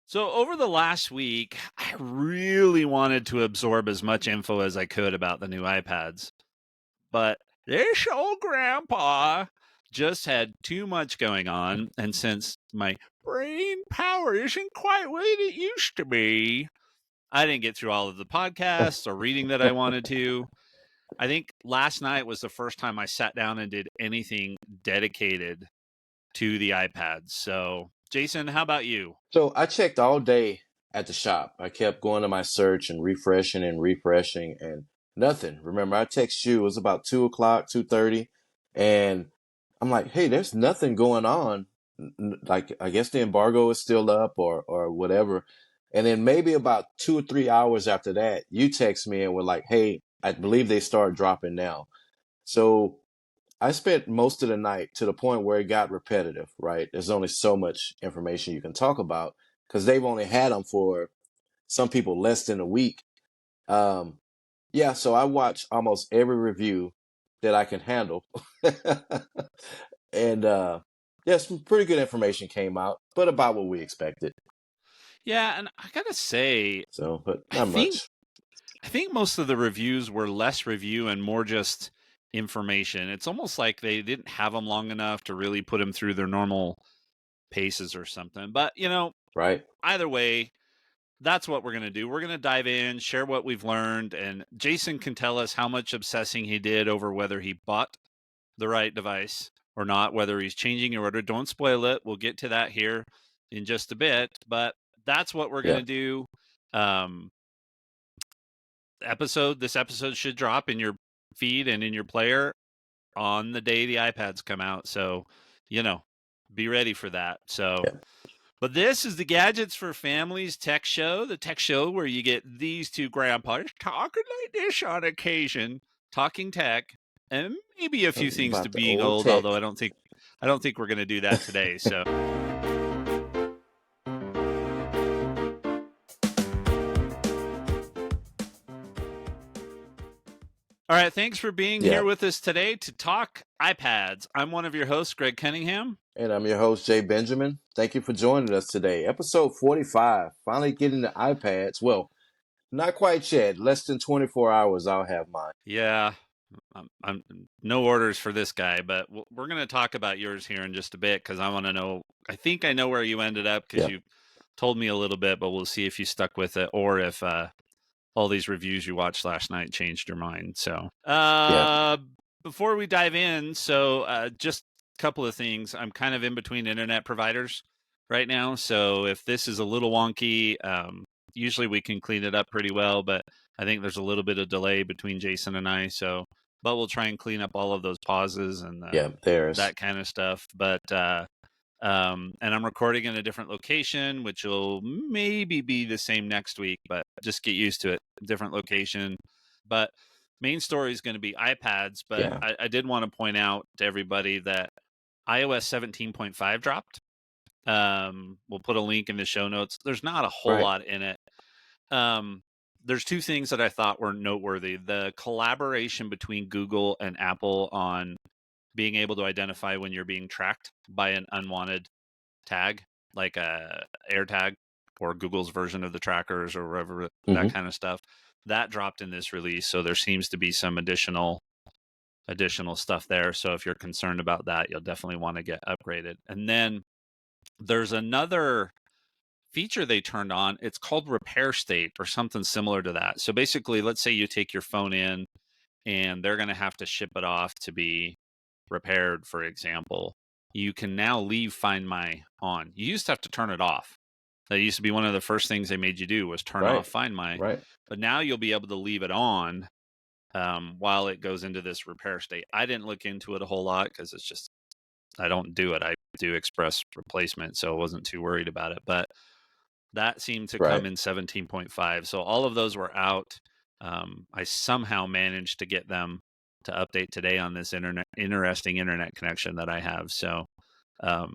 So over the last week, I really wanted to absorb as much info as I could about the new iPads. But this old grandpa just had too much going on. And since my brain power isn't quite what it used to be, I didn't get through all of the podcasts or reading that I wanted to. I think last night was the first time I sat down and did anything dedicated to the iPads. So, Jason, how about you? So I checked all day at the shop. I kept going to my search and refreshing and nothing. Remember, I text you, it was about 2 o'clock, 2:30, and I'm like, hey, there's nothing going on. Like, I guess the embargo is still up or whatever. And then maybe about 2 or 3 hours after that, you text me and were like, hey, I believe they start dropping now. So I spent most of the night to the point where it got repetitive, right? There's only so much information you can talk about because they've only had them for some people less than a week. Um, yeah, so I watched almost every review that I can handle. And yeah, some pretty good information came out, but about what we expected. Yeah, and I gotta say, So, but I not think much. I think most of the reviews were less review and more just information. It's almost like they didn't have them long enough to really put them through their normal paces or something. But Right? either way, that's what we're gonna do. We're gonna dive in, share what we've learned, and Jason can tell us how much obsessing he did over whether he bought the right device or not, whether he's changing your order. Don't spoil it. We'll get to that here in just a bit, but that's what we're Yeah. gonna do. Um, this episode should drop in your feed and in your player on the day the iPads come out. So, be ready for that. So, Yeah. but this is the Gadgets for Families tech show, the tech show where you get these two grandpas talking like this on occasion, talking tech, and maybe a few things to About the being old old, tech. although I don't think we're going to do that today. So, all right, thanks for being Yeah. here with us today to talk iPads. I'm one of your hosts, Greg Cunningham. And I'm your host, Jay Benjamin. Thank you for joining us today. Episode 45, finally getting the iPads. Well, not quite yet. Less than 24 hours, I'll have mine. Yeah, I'm no orders for this guy, but we're going to talk about yours here in just a bit because I want to know. I think I know where you ended up because Yeah. you told me a little bit, but we'll see if you stuck with it or if all these reviews you watched last night changed your mind. So, Yeah. before we dive in, just a couple of things. I'm kind of in between internet providers right now, so if this is a little wonky, usually we can clean it up pretty well, but I think there's a little bit of delay between Jason and I. So, but we'll try and clean up all of those pauses and Yeah. There's. that kind of stuff. But and I'm recording in a different location, which will maybe be the same next week, but just get used to it. Different location. But main story is going to be iPads. But Yeah. I did want to point out to everybody that iOS 17.5 dropped. We'll put a link in the show notes. There's not a whole Right. lot in it. There's two things that I thought were noteworthy. The collaboration between Google and Apple on being able to identify when you're being tracked by an unwanted tag, like a AirTag or Google's version of the trackers or whatever, that Hmm. kind of stuff. That dropped in this release, so there seems to be some additional stuff there. So if you're concerned about that, you'll definitely want to get upgraded. And then there's another feature they turned on. It's called repair state or something similar to that. So basically, let's say you take your phone in and they're going to have to ship it off to be repaired, for example. You can now leave Find My on. You used to have to turn it off. That used to be one of the first things they made you do was turn off Right. Find My. Right. But now you'll be able to leave it on while it goes into this repair state. I didn't look into it a whole lot because it's just, I don't do it. I do express replacement, so I wasn't too worried about it. But that seemed to Right. come in 17.5. So all of those were out. I somehow managed to get them to update today on this interesting internet connection that I have. So, yeah,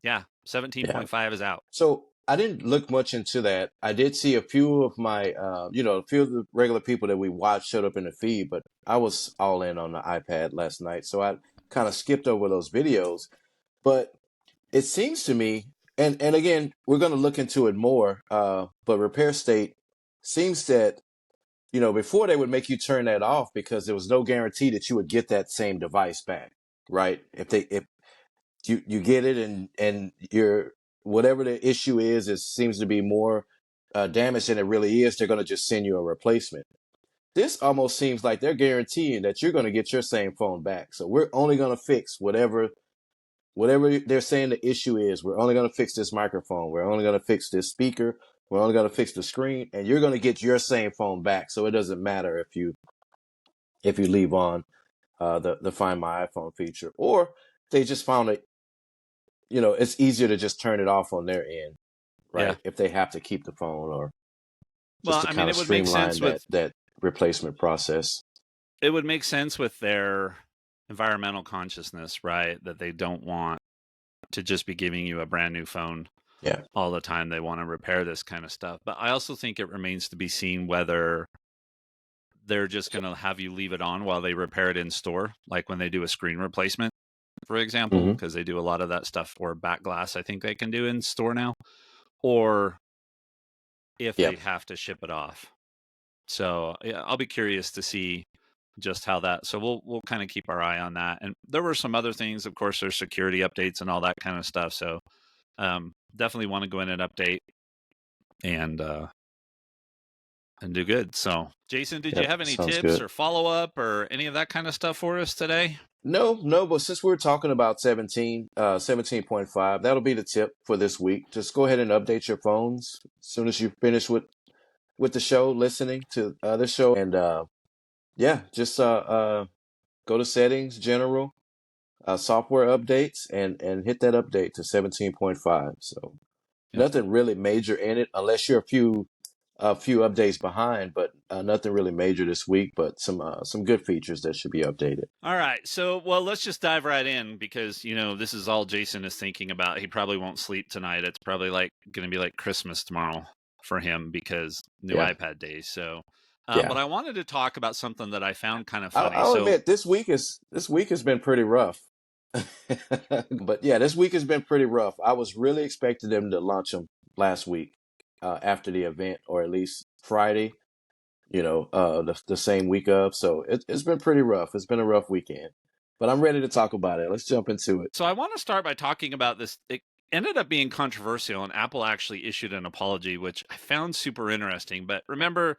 Yeah. 17.5 is out. So I didn't look much into that. I did see a few of my, a few of the regular people that we watch showed up in the feed, but I was all in on the iPad last night. So I kind of skipped over those videos. But it seems to me And again, we're going to look into it more. But Repair State seems that before they would make you turn that off because there was no guarantee that you would get that same device back, right? If you get it and you're whatever the issue is, it seems to be more damage than it really is. They're going to just send you a replacement. This almost seems like they're guaranteeing that you're going to get your same phone back. So we're only going to fix whatever they're saying the issue is. We're only going to fix this microphone. We're only going to fix this speaker. We're only going to fix the screen, and you're going to get your same phone back. So it doesn't matter if you leave on the Find My iPhone feature, or they just found it. It's easier to just turn it off on their end, Yeah. right? If they have to keep the phone, or just Well, to I mean, kind of it would make streamline sense with that replacement process. their environmental consciousness, right? That they don't want to just be giving you a brand new phone Yeah. all the time. They want to repair this kind of stuff. But I also think it remains to be seen whether they're just going to have you leave it on while they repair it in store, like when they do a screen replacement, for example, Hmm. because they do a lot of that stuff, or back glass, I think they can do in store now, or if Yeah. they have to ship it off. So yeah, I'll be curious to see just how that. So we'll kind of keep our eye on that. And there were some other things, of course. There's security updates and all that kind of stuff. So definitely want to go in and update and do good. So Jason, did you Yep. have any Sounds tips good. or follow up or any of that kind of stuff for us today? No, but since we're talking about 17.5, that'll be the tip for this week. Just go ahead and update your phones as soon as you finish with the show, listening to the show, and yeah, just go to settings, general, software updates, and hit that update to 17.5. So Yep. nothing really major in it, unless you're a few updates behind, but nothing really major this week. But some good features that should be updated. All right. So, well, let's just dive right in because, this is all Jason is thinking about. He probably won't sleep tonight. It's probably going to be like Christmas tomorrow for him because new Yeah, iPad days. So, yeah. but I wanted to talk about something that I found kind of funny. I'll So, admit this week has been pretty rough. But yeah, this week has been pretty rough. I was really expecting them to launch them last week after the event, or at least Friday. The same week of. So it's been pretty rough. It's been a rough weekend, but I'm ready to talk about it. Let's jump into it. so I want to start by talking about this. It ended up being controversial, and Apple actually issued an apology, which I found super interesting. But remember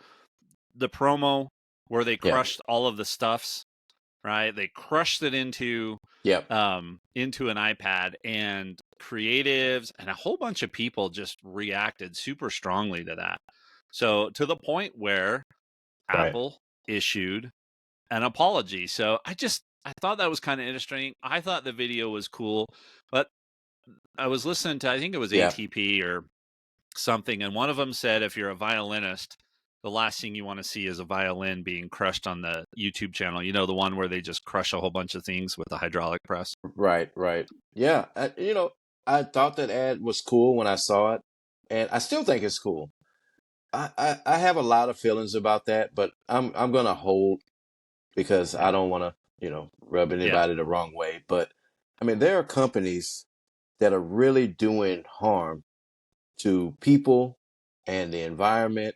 the promo where they Yeah. crushed all of the stuffs, right? They crushed it Yep. into an iPad, and creatives and a whole bunch of people just reacted super strongly to that. So to the point where Right. Apple issued an apology. So I thought that was kind of interesting. I thought the video was cool, but I was listening to, I think it was Yeah. ATP or something, and one of them said if you're a violinist, the last thing you want to see is a violin being crushed on the YouTube channel. The one where they just crush a whole bunch of things with the hydraulic press. Right. Right. Yeah. I thought that ad was cool when I saw it, and I still think it's cool. I have a lot of feelings about that, but I'm gonna hold because I Yeah. don't want to rub Yeah. anybody the wrong way. But I mean, there are companies that are really doing harm to people and the environment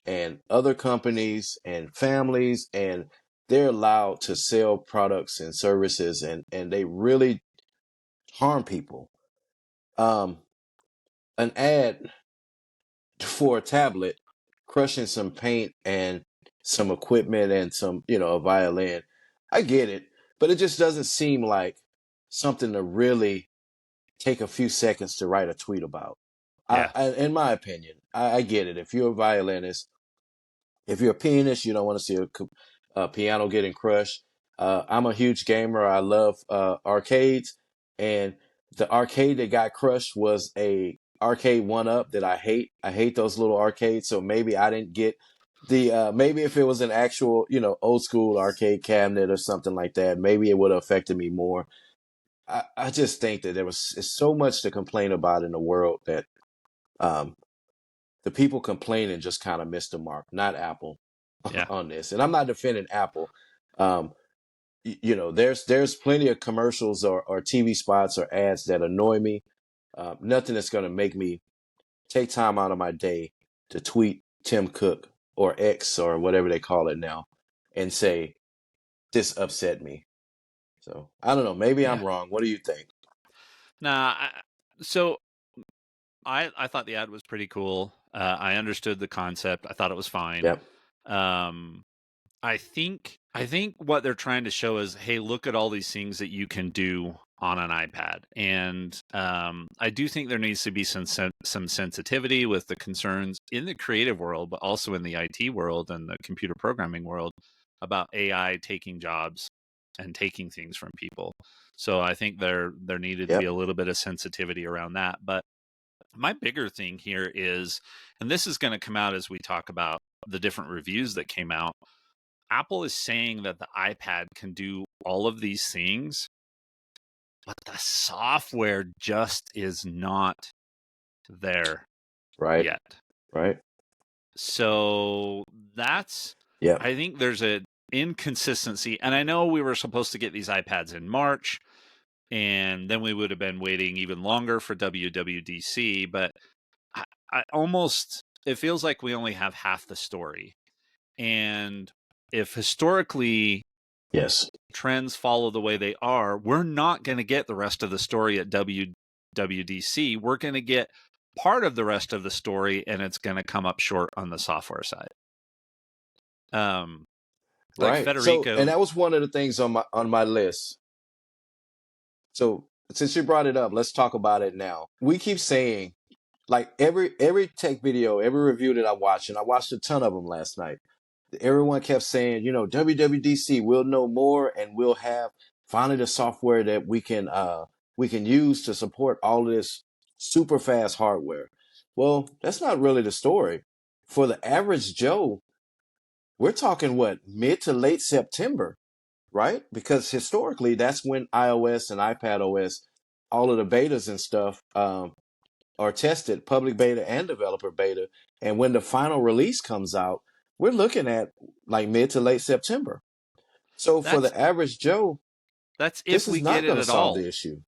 and other companies and families, and they're allowed to sell products and services, and they really harm people. um an ad for a tablet crushing some paint and some equipment and some a violin, I get it, but it just doesn't seem like something to really take a few seconds to write a tweet about. Yeah. In my opinion, I get it. If you're a violinist, if you're a pianist, you don't want to see a piano getting crushed. I'm a huge gamer. I love arcades, and the arcade that got crushed was a arcade one up that I hate. I hate those little arcades. So maybe I didn't get the maybe if it was an actual old school arcade cabinet or something like that, maybe it would have affected me more. I just think that it's so much to complain about in the world that um, the people complaining just kind of missed the mark, not Apple, Yeah. on this. And I'm not defending Apple. Um, there's plenty of commercials or TV spots or ads that annoy me. Nothing that's going to make me take time out of my day to tweet Tim Cook or X or whatever they call it now and say, this upset me. So I don't know. Maybe Yeah. I'm wrong. What do you think? Nah. So I thought the ad was pretty cool. I understood the concept. I thought it was fine. Yep. Um, I think what they're trying to show is, hey, look at all these things that you can do on an iPad, and I do think there needs to be some sensitivity with the concerns in the creative world, but also in the IT world and the computer programming world about AI taking jobs and taking things from people. So I think there needed to be Yep. a little bit of sensitivity around that. But my bigger thing here is, and this is going to come out as we talk about the different reviews that came out. Apple is saying that the iPad can do all of these things, but the software just is not there Right. yet. Right. So that's, Yep. I think there's an inconsistency. And I know we were supposed to get these iPads in March, and then we would have been waiting even longer for WWDC, but I almost, it feels like we only have half the story. And if historically Yes. trends follow the way they are, we're not going to get the rest of the story at WWDC. We're going to get part of the rest of the story, and it's going to come up short on the software side. Um, like Right. So, and Federico, that was one of the things on my list. So, since you brought it up, let's talk about it now. We keep saying, like every tech video, every review that I watch, and I watched a ton of them last night. Everyone kept saying, WWDC, we'll know more, and we'll have finally the software that we can use to support all of this super fast hardware. Well, that's not really the story. For the average Joe, we're talking what, mid to late September, right? Because historically, that's when iOS and iPad OS, all of the betas and stuff, are tested, public beta and developer beta. And when the final release comes out, we're looking at like mid to late September. So for that's the average Joe, that's this if is we get not it going to at solve all, the issue.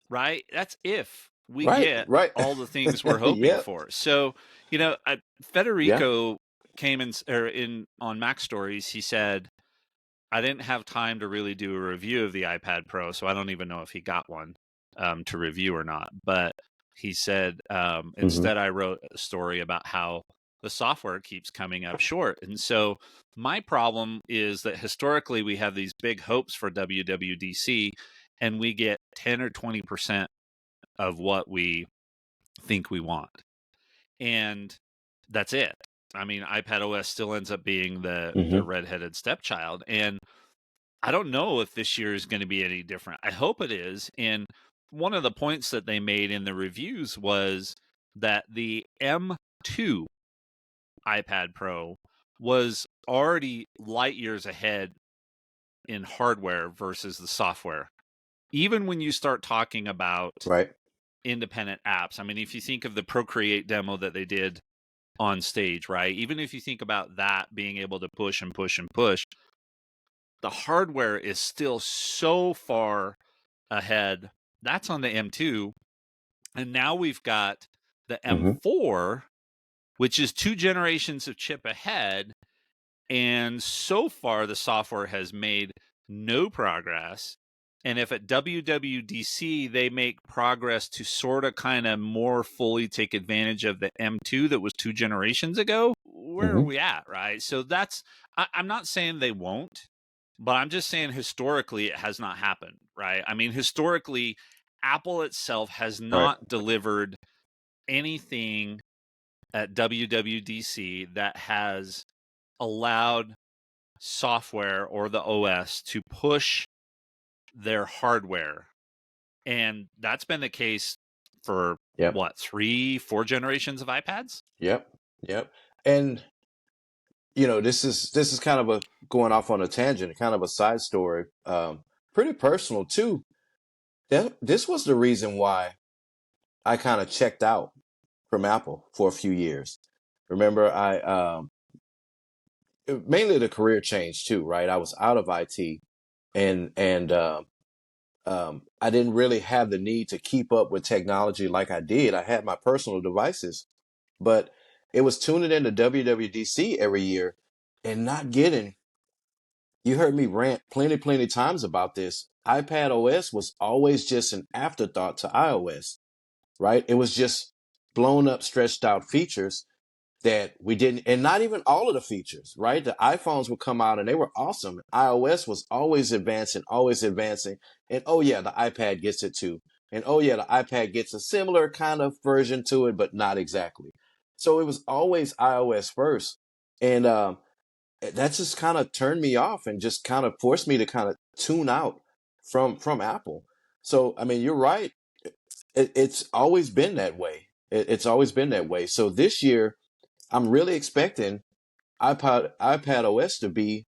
right? That's if we Right, get right. all the things we're hoping Yep. for. So, Yeah. Federico came in on Mac Stories. He said, I didn't have time to really do a review of the iPad Pro, so I don't even know if he got one to review or not. But he said, Hmm. instead, I wrote a story about how the software keeps coming up short. And so my problem is that historically we have these big hopes for WWDC, and we get 10 or 20% of what we think we want. And that's it. I mean, iPad OS still ends up being the Hmm. redheaded stepchild. And I don't know if this year is going to be any different. I hope it is. And one of the points that they made in the reviews was that the M2 iPad Pro was already light years ahead in hardware versus the software. Even when you start talking about Right. independent apps, I mean, if you think of the Procreate demo that they did on stage, right? Even if you think about that being able to push and push and push, the hardware is still so far ahead. That's on the M2. And now we've got the Hmm. M4, which is 2 generations of chip ahead. And so far, the software has made no progress. And if at WWDC they make progress to sort of kind of more fully take advantage of the M2 that was 2 generations ago, where are Hmm. we at, right? So I'm not saying they won't, but I'm just saying historically it has not happened, right? I mean, historically, Apple itself has Right. not delivered anything at WWDC that has allowed software or the OS to push their hardware. And that's been the case for Yep. what, 3, 4 generations of iPads? Yep. Yep. And this is kind of a going off on a tangent, kind of a side story, pretty personal too. This was the reason why I kind of checked out from Apple for a few years. Remember, mainly the career change too, right? I was out of IT, and I didn't really have the need to keep up with technology like I did. I had my personal devices, but it was tuning into WWDC every year and not getting, you heard me rant plenty times about this. iPad OS was always just an afterthought to iOS, right? It was just blown up, stretched out features that we didn't, and not even all of the features, right? The iPhones would come out and they were awesome. iOS was always advancing. And oh yeah, the iPad gets it too. And oh yeah, the iPad gets a similar kind of version to it, but not exactly. So it was always iOS first. And that just kind of turned me off and just kind of forced me to kind of tune out from Apple. So I mean, you're right. It's always been that way. It's always been that way. So this year, I'm really expecting iPad OS to be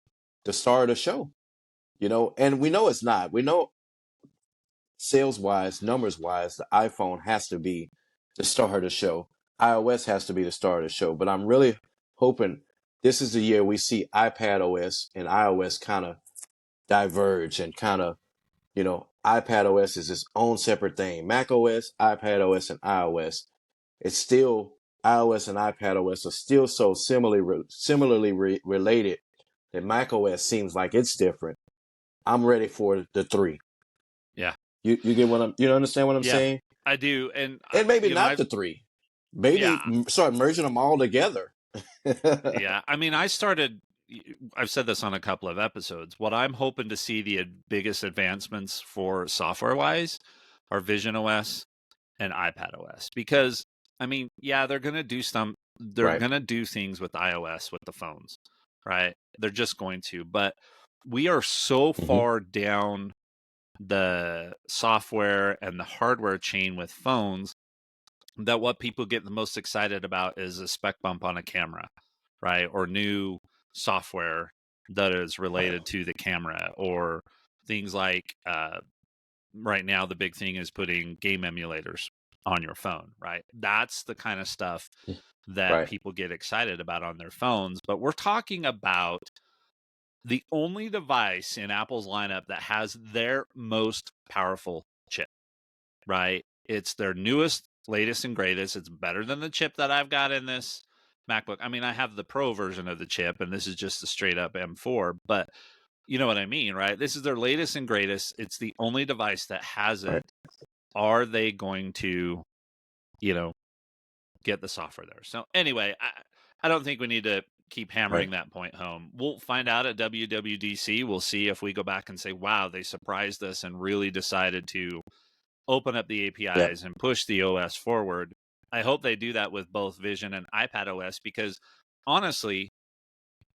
the star of the show, and we know it's not. We know sales wise, numbers wise, the iPhone has to be the star of the show. iOS has to be the star of the show. But I'm really hoping this is the year we see iPad OS and iOS kind of diverge and kind of, iPad OS is its own separate thing. Mac OS, iPad OS, and iOS. It's still iOS and iPad OS are still so similarly related that Mac OS seems like it's different. I'm ready for the three. Yeah. You get what you understand what I'm Yeah, saying? I do. And And maybe not I've the three. Maybe yeah, start merging them all together. yeah. I mean, I've said this on a couple of episodes. What I'm hoping to see the biggest advancements for software wise are Vision OS and iPad OS, because I mean, yeah, they're Right. going to do things with iOS with the phones, right? They're just going to, but we are so Hmm. far down the software and the hardware chain with phones that what people get the most excited about is a spec bump on a camera, right? Or new software that is Right. related to the camera, or things like right now the big thing is putting game emulators on your phone, right? That's the kind of stuff that Right. people get excited about on their phones. But we're talking about the only device in Apple's lineup that has their most powerful chip, right? It's their newest, latest, and greatest. It's better than the chip that I've got in this MacBook. I mean, I have the Pro version of the chip, and this is just a straight up M4, but you know what I mean, right? This is their latest and greatest. It's the only device that has Right. it. Are they going to, you know, get the software there? So anyway, I don't think we need to keep Right. hammering that point home. We'll find out at WWDC. We'll see if we go back and say, wow, they surprised us and really decided to open up the Yep. APIs and push the OS forward. I hope they do that with both Vision and iPad OS, because honestly,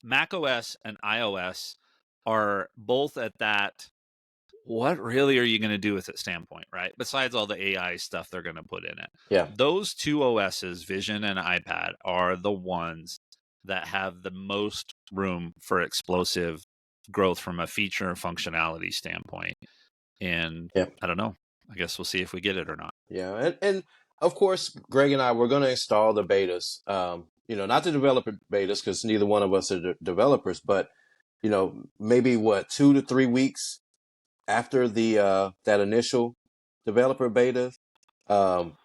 Mac OS and iOS are both at that what really are you going to do with it standpoint, right? Besides all the AI stuff they're going to put in it. Yeah. Those two OSs, Vision and iPad, are the ones that have the most room for explosive growth from a feature and functionality standpoint. And Yeah. I don't know. I guess we'll see if we get it or not. Yeah. And of course, Greg and I, we're going to install the betas. Not the developer betas because neither one of us are developers, but maybe what, 2 to 3 weeks after the that initial developer beta, um,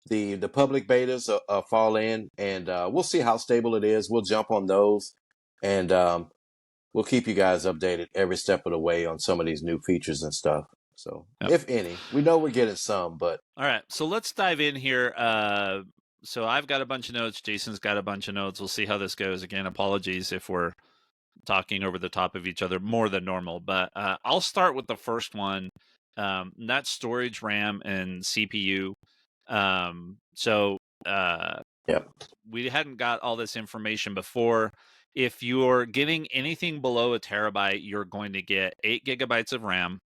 the public betas fall in, and we'll see how stable it is. We'll jump on those, and we'll keep you guys updated every step of the way on some of these new features and stuff. So, Yep. if any, we know we're getting some, but All right. So let's dive in here. So I've got a bunch of notes. Jason's got a bunch of notes. We'll see how this goes. Again, apologies if we're talking over the top of each other more than normal, but I'll start with the first one. That's storage, RAM, and CPU. So yeah, we hadn't got all this information before. If you're getting anything below a terabyte, you're going to get 8 gigabytes of RAM,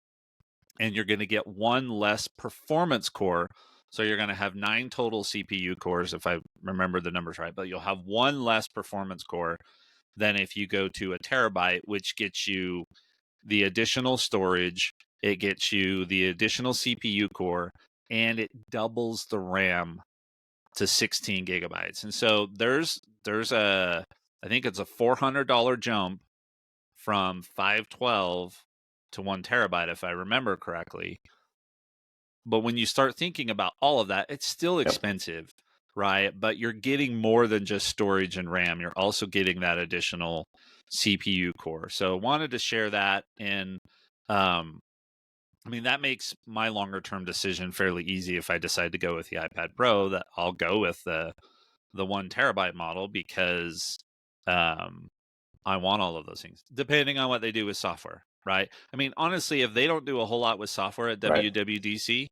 and you're going to get one less performance core. So you're going to have 9 total CPU cores, if I remember the numbers right, but you'll have one less performance core than if you go to a terabyte, which gets you the additional storage, it gets you the additional CPU core, and it doubles the RAM to 16 gigabytes. And so there's a I think it's a $400 jump from 512 to 1 terabyte, if I remember correctly. But when you start thinking about all of that, it's still Yep. expensive, right? But you're getting more than just storage and RAM. You're also getting that additional CPU core. So wanted to share that. And um, I mean, that makes my longer term decision fairly easy. If I decide to go with the iPad Pro, that I'll go with the 1 terabyte model, because um, I want all of those things, depending on what they do with software, right? I mean, honestly, if they don't do a whole lot with software at Right. WWDC,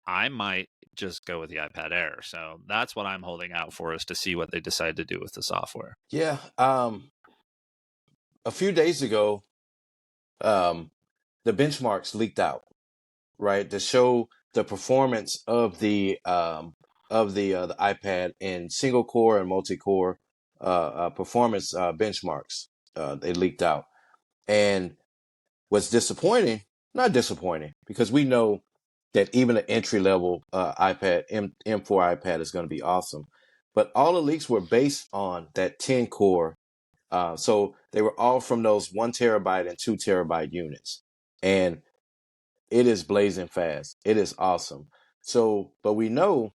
I might just go with the iPad Air. So that's what I'm holding out for, is to see what they decide to do with the software. Yeah. A few days ago, um, the benchmarks leaked out, right, to show the performance of the iPad in single core and multi core performance benchmarks. They leaked out, and what's disappointing, not disappointing, because we know that even an entry level iPad M4 iPad is going to be awesome, but all the leaks were based on that 10 core. So they were all from those 1 terabyte and 2 terabyte units, and it is blazing fast. It is awesome. So, but we know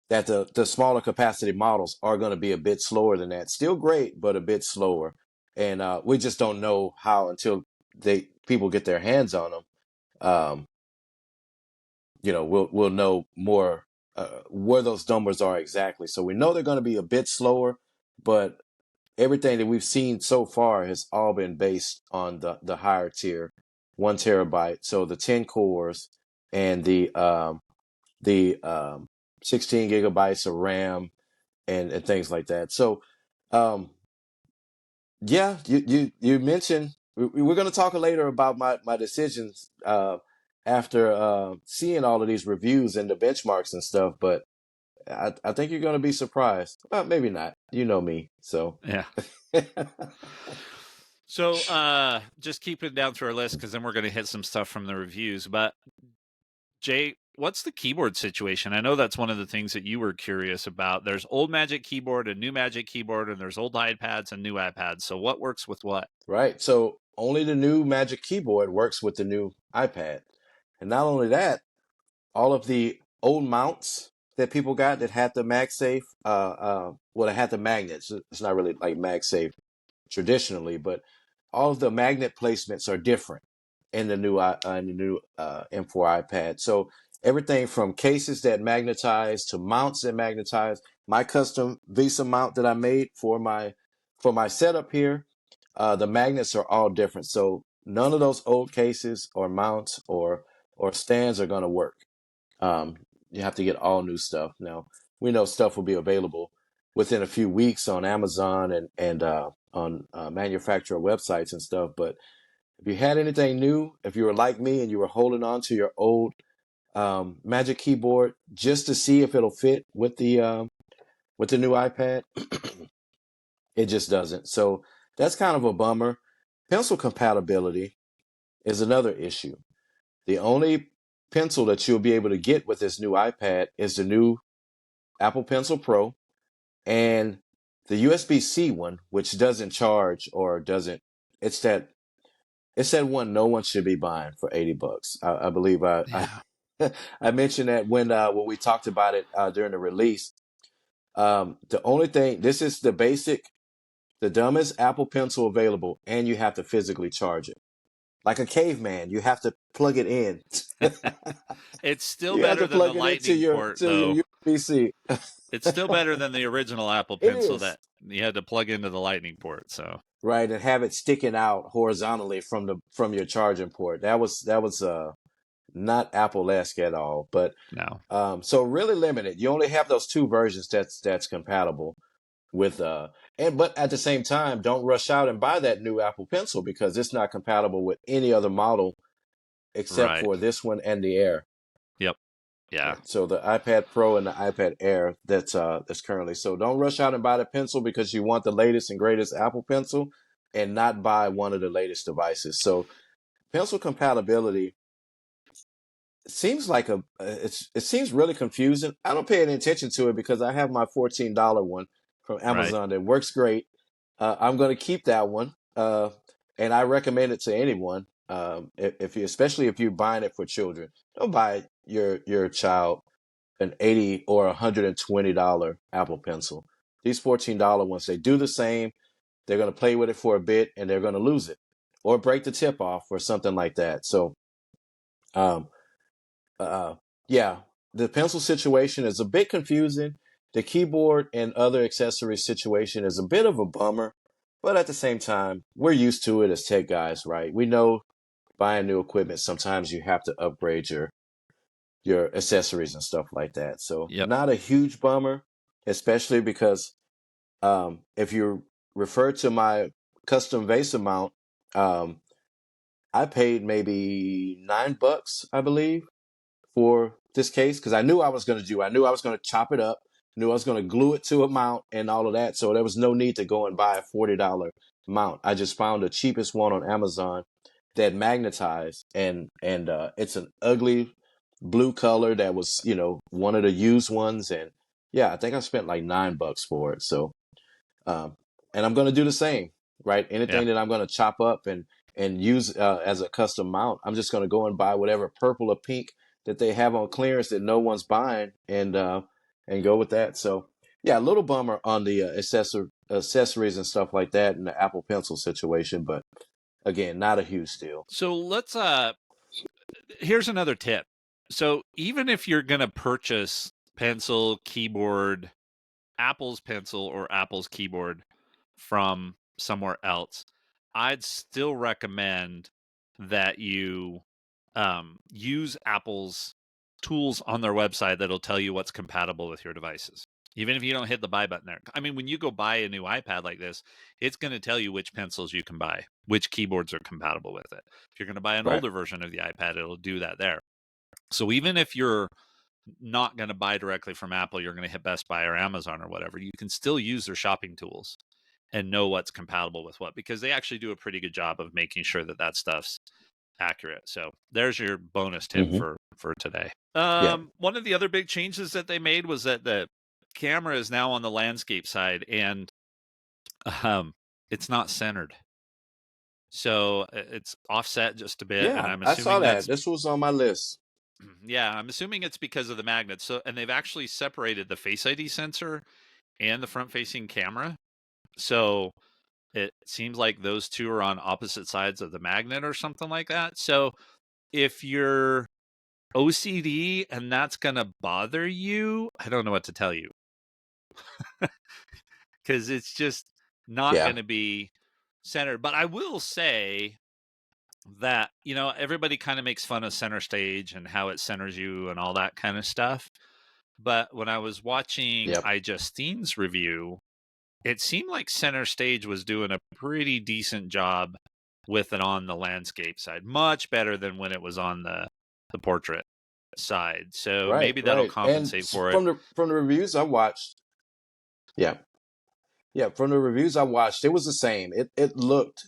that the smaller capacity models are going to be a bit slower than that. Still great, but a bit slower. And we just don't know how until people get their hands on them. Um, we'll know more where those numbers are exactly. So we know they're going to be a bit slower, but everything that we've seen so far has all been based on the higher tier 1 terabyte. So the 10 cores and the 16 gigabytes of RAM and things like that. So, um, yeah, you mentioned we're going to talk later about my decisions after seeing all of these reviews and the benchmarks and stuff. But I think you're going to be surprised. Well, maybe not. You know me, so. Yeah. So just keep it down through our list, because then we're going to hit some stuff from the reviews. But Jay, what's the keyboard situation? I know that's one of the things that you were curious about. There's old Magic Keyboard and new Magic Keyboard, and there's old iPads and new iPads. So what works with what? Right. So only the new Magic Keyboard works with the new iPad. And not only that, all of the old mounts that people got that had the MagSafe, well, it had the magnets. It's not really like MagSafe traditionally, but all of the magnet placements are different in the new M4 iPad. So everything from cases that magnetize to mounts that magnetize. My custom Visa mount that I made for my setup here, the magnets are all different. So none of those old cases or mounts or stands are going to work. Um, you have to get all new stuff. Now, we know stuff will be available within a few weeks on Amazon and on manufacturer websites and stuff. But if you had anything new, if you were like me and you were holding on to your old Magic Keyboard just to see if it'll fit with the new iPad, it just doesn't. So that's kind of a bummer. Pencil compatibility is another issue. The only pencil that you'll be able to get with this new iPad is the new Apple Pencil Pro and the USB-C one, which doesn't charge or doesn't. It's that it's that one no one should be buying for $80. I believe Yeah. I mentioned that when we talked about it during the release. The only thing, this is the dumbest Apple Pencil available, and you have to physically charge it like a caveman. You have to plug it in. It's still You have better to than the plug it into Lightning your port, to your though. USB-C. It's still better than the original Apple It Pencil is. that you had to plug into the Lightning port. So Right, and have it sticking out horizontally from your charging port. That was not Apple-esque at all. But no. so really limited. You only have those two versions that's compatible with but at the same time, don't rush out and buy that new Apple Pencil because it's not compatible with any other model except Right. for this one and the Air. Yep. Yeah. Right. So the iPad Pro and the iPad Air that's currently. So don't rush out and buy the pencil because you want the latest and greatest Apple Pencil and not buy one of the latest devices. So pencil compatibility seems like it seems really confusing. I don't pay any attention to it because I have my $14 one from Right. Amazon that works great. I'm going to keep that one. and I recommend it to anyone. If you, especially if you're buying it for children, don't buy your child an $80 or $120 Apple Pencil. These $14 ones, they do the same. They're going to play with it for a bit and they're going to lose it or break the tip off or something like that. So, um, uh, yeah, the pencil situation is a bit confusing. The keyboard and other accessories situation is a bit of a bummer, but at the same time, we're used to it as tech guys, right? We know buying new equipment, sometimes you have to upgrade your accessories and stuff like that. So Yep. not a huge bummer, especially because if you refer to my custom vase amount, um, I paid maybe $9, I believe, for this case because I knew I was going to do. I knew I was going to chop it up. Knew I was going to glue it to a mount and all of that. So there was no need to go and buy a $40 mount. I just found the cheapest one on Amazon that magnetized, and it's an ugly blue color that was one of the used ones, and yeah, I think I spent like $9 for it. So um, and I'm going to do the same, right? Yeah. Anything that I'm going to chop up and use as a custom mount, I'm just going to go and buy whatever purple or pink that they have on clearance that no one's buying, and go with that. So yeah, a little bummer on the accessories and stuff like that in the Apple Pencil situation, but again, not a huge deal. So let's here's another tip. So even if you're going to purchase pencil, keyboard, Apple's pencil or Apple's keyboard from somewhere else, I'd still recommend that you use Apple's tools on their website that'll tell you what's compatible with your devices. Even if you don't hit the buy button there. I mean, when you go buy a new iPad like this, it's going to tell you which pencils you can buy, which keyboards are compatible with it. If you're going to buy an Right. older version of the iPad, it'll do that there. So even if you're not going to buy directly from Apple, you're going to hit Best Buy or Amazon or whatever, you can still use their shopping tools and know what's compatible with what, because they actually do a pretty good job of making sure that that stuff's accurate. So there's your bonus tip Mm-hmm. for today. Yeah. One of the other big changes that they made was that the camera is now on the landscape side, and um, it's not centered. So it's offset just a bit, and Yeah, I'm I saw assuming that. that's This was on my list. yeah, I'm assuming it's because of the magnets. So, and they've actually separated the Face ID sensor and the front-facing camera. So it seems like those two are on opposite sides of the magnet or something like that. So if you're OCD and that's gonna bother you, I don't know what to tell you because it's just not Yeah. gonna be centered. But I will say that everybody kind of makes fun of center stage and how it centers you and all that kind of stuff. But when I was watching Yep. iJustine's review, it seemed like Center Stage was doing a pretty decent job with it on the landscape side, much better than when it was on the portrait side. So Right. maybe that'll Right. And compensate for it. from the reviews I watched, yeah, yeah, from the reviews I watched, it was the same. It looked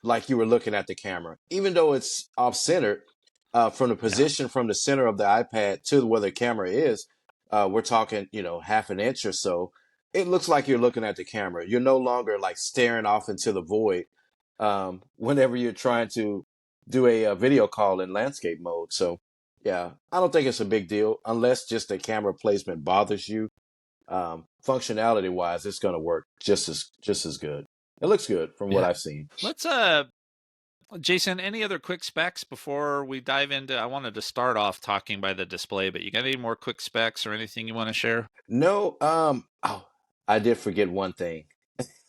like you were looking at the camera, even though it's off centered. From the Yeah. position from the center of the iPad to where the camera is, we're talking, half an inch or so. It looks like you're looking at the camera. You're no longer like staring off into the void whenever you're trying to do a video call in landscape mode. So, yeah, I don't think it's a big deal unless just the camera placement bothers you. Functionality wise, it's going to work just as good. It looks good from what Yeah. I've seen. Let's Jason, any other quick specs before we dive into I wanted to start off talking by the display, but you got any more quick specs or anything you want to share? No, oh, I did forget one thing.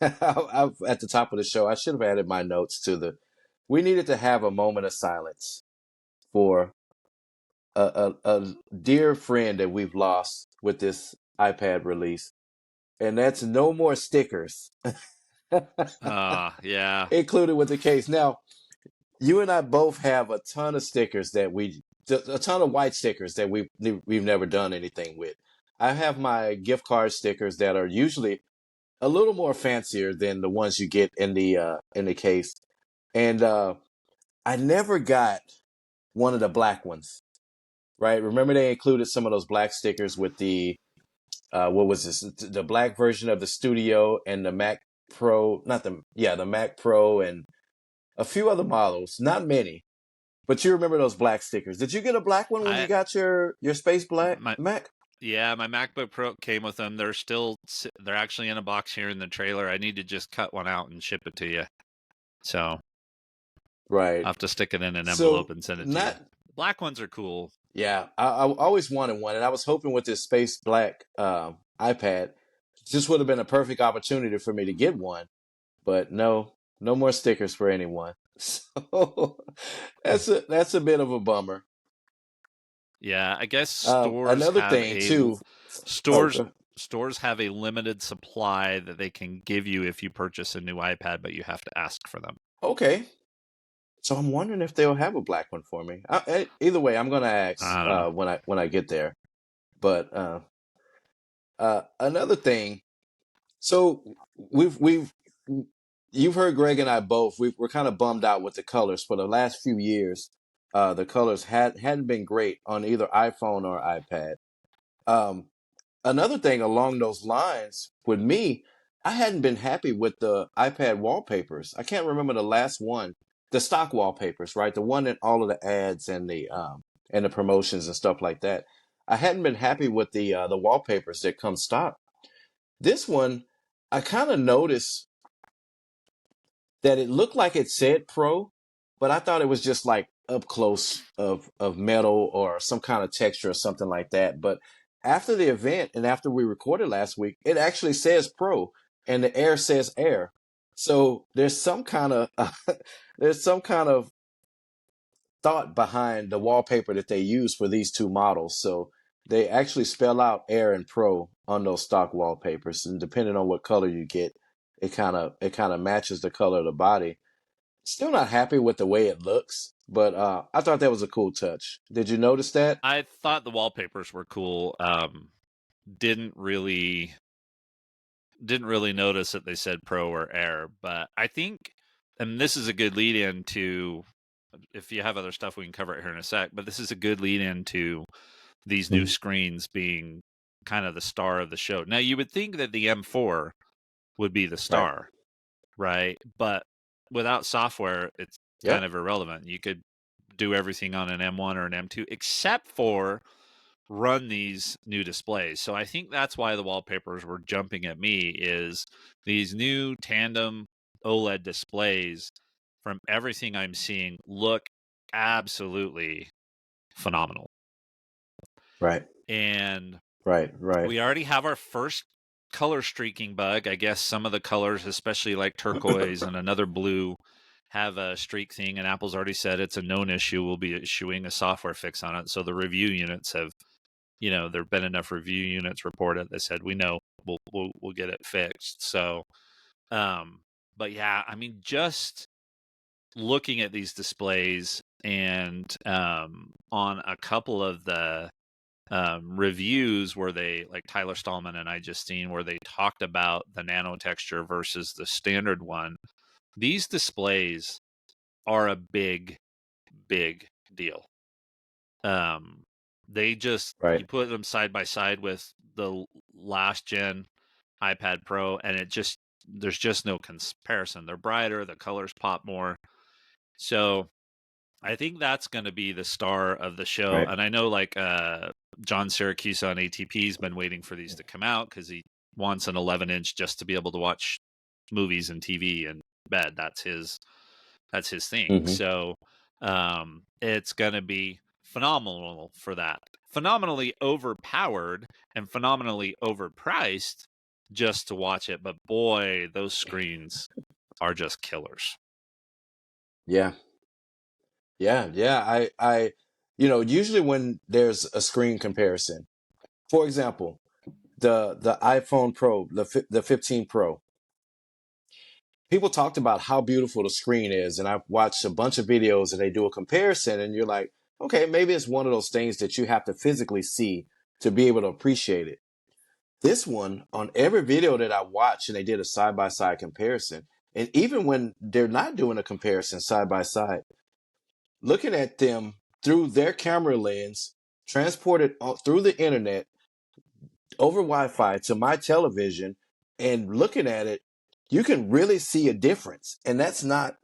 At the top of the show, I should have added my notes to the. We needed to have a moment of silence for a dear friend that we've lost with this iPad release, and that's no more stickers Yeah. included with the case. Now, you and I both have a ton of stickers a ton of white stickers that we've never done anything with. I have my gift card stickers that are usually a little more fancier than the ones you get in the case. And I never got one of the black ones, right? Remember they included some of those black stickers with the what was this? The black version of the Studio and the Mac Pro, not the yeah, the Mac Pro and a few other models, not many, but you remember those black stickers. Did you get a black one when you I got your space black my Mac? Yeah, my MacBook Pro came with them. They're actually in a box here in the trailer. I need to just cut one out and ship it to you. So Right. I'll have to stick it in an envelope So and send it to you. not Black ones are cool. yeah, I always wanted one, and I was hoping with this space black iPad, this would have been a perfect opportunity for me to get one. But no, no more stickers for anyone. So that's a bit of a bummer. Yeah, I guess stores Another have thing a too. Oh, stores stores have a limited supply that they can give you if you purchase a new iPad, but you have to ask for them. okay. So I'm wondering if they'll have a black one for me. Either way, I'm gonna ask I don't know. when I get there. But another thing. So we've you've heard Greg and I both. We're kind of bummed out with the colors for the last few years. The colors hadn't been great on either iPhone or iPad. Um, Another thing along those lines with me, I hadn't been happy with the iPad wallpapers. I can't remember the last one, the stock wallpapers, right? The one in all of the ads and the promotions and stuff like that. I hadn't been happy with the wallpapers that come stock. This one, I kind of noticed that it looked like it said Pro, but I thought it was just like up close of metal or some kind of texture or something like that. But after the event and after we recorded last week, it actually says Pro and the Air says Air. So there's some kind of there's some kind of thought behind the wallpaper that they use for these two models. So they actually spell out Air and Pro on those stock wallpapers, and depending on what color you get, it kind of matches the color of the body. Still not happy with the way it looks, but I thought that was a cool touch. Did you notice that? I thought the wallpapers were cool. Didn't really didn't really notice that they said Pro or Air, but I think, and this is a good lead in to, if you have other stuff, we can cover it here in a sec, but this is a good lead into these new Mhm. screens being kind of the star of the show. Now, you would think that the M4 would be the Right. star, right? But without software, it's kind Yep. of irrelevant. You could do everything on an M1 or an M2 except for run these new displays. So I think that's why the wallpapers were jumping at me, is these new tandem OLED displays, from everything I'm seeing, look absolutely phenomenal. Right. And Right. Right. we already have our first color streaking bug. I guess some of the colors, especially like turquoise and another blue, have a streak thing, and Apple's already said it's a known issue. We'll be issuing a software fix on it. So the review units have, there've been enough review units reported that said we know we'll get it fixed. So, but yeah, I mean, just looking at these displays and on a couple of the reviews where they, like Tyler Stallman and I just seen, where they talked about the nano texture versus the standard one. These displays are a big deal. Um, they just, Right. you put them side by side with the last gen iPad Pro, and there's just no comparison. They're brighter, the colors pop more. So I think that's going to be the star of the show. Right. And I know, like, John Syracuse on ATP has been waiting for these to come out because he wants an 11-inch just to be able to watch movies and TV in bed. That's his thing. Hmm. So it's going to be phenomenal for that. Phenomenally overpowered and phenomenally overpriced just to watch it. But boy, those screens are just killers. Yeah. Yeah. Yeah. Usually when there's a screen comparison, for example, the iPhone Pro, the 15 Pro, people talked about how beautiful the screen is, and I've watched a bunch of videos and they do a comparison, and you're like, okay, maybe it's one of those things that you have to physically see to be able to appreciate it. This one, on every video that I watch, and they did a side by side comparison, and even when they're not doing a comparison side by side, looking at them through their camera lens, transported through the internet over Wi-Fi to my television, and looking at it, you can really see a difference. And that's not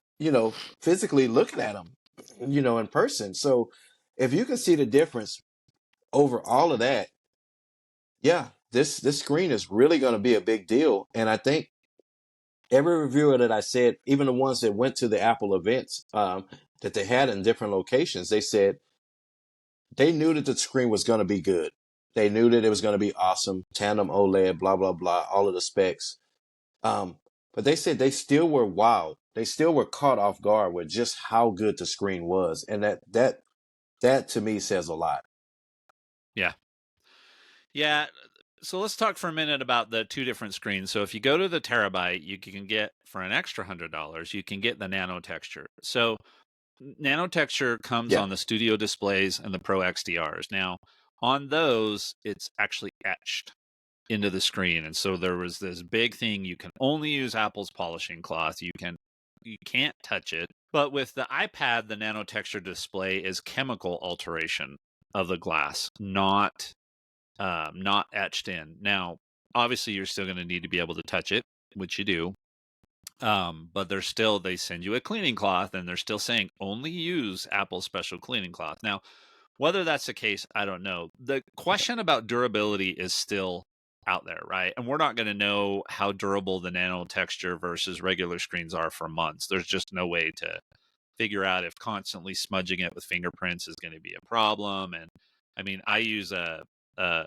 physically looking at them, in person. So if you can see the difference over all of that, yeah, this screen is really going to be a big deal. And I think every reviewer that I said, even the ones that went to the Apple events that they had in different locations, they said they knew that the screen was going to be good. They knew that it was going to be awesome, tandem OLED, blah blah blah, all of the specs. Um, but they said they still were wowed. They still were caught off guard with just how good the screen was, and that to me says a lot. Yeah. Yeah. So let's talk for a minute about the two different screens. So if you go to the terabyte, you can get for an extra $100, you can get the nano texture. So nano texture comes Yeah. on the studio displays and the Pro XDRs. Now, on those, it's actually etched into the screen. And so there was this big thing, you can only use Apple's polishing cloth. You can't touch it. But with the iPad, the nano texture display is chemical alteration of the glass, not etched in. Now, obviously, you're still going to need to be able to touch it, which you do. But they send you a cleaning cloth, and they're still saying only use Apple's special cleaning cloth. Now, whether that's the case, I don't know. The question about durability is still out there, right? And we're not going to know how durable the nano texture versus regular screens are for months. There's just no way to figure out if constantly smudging it with fingerprints is going to be a problem. And I mean, I use a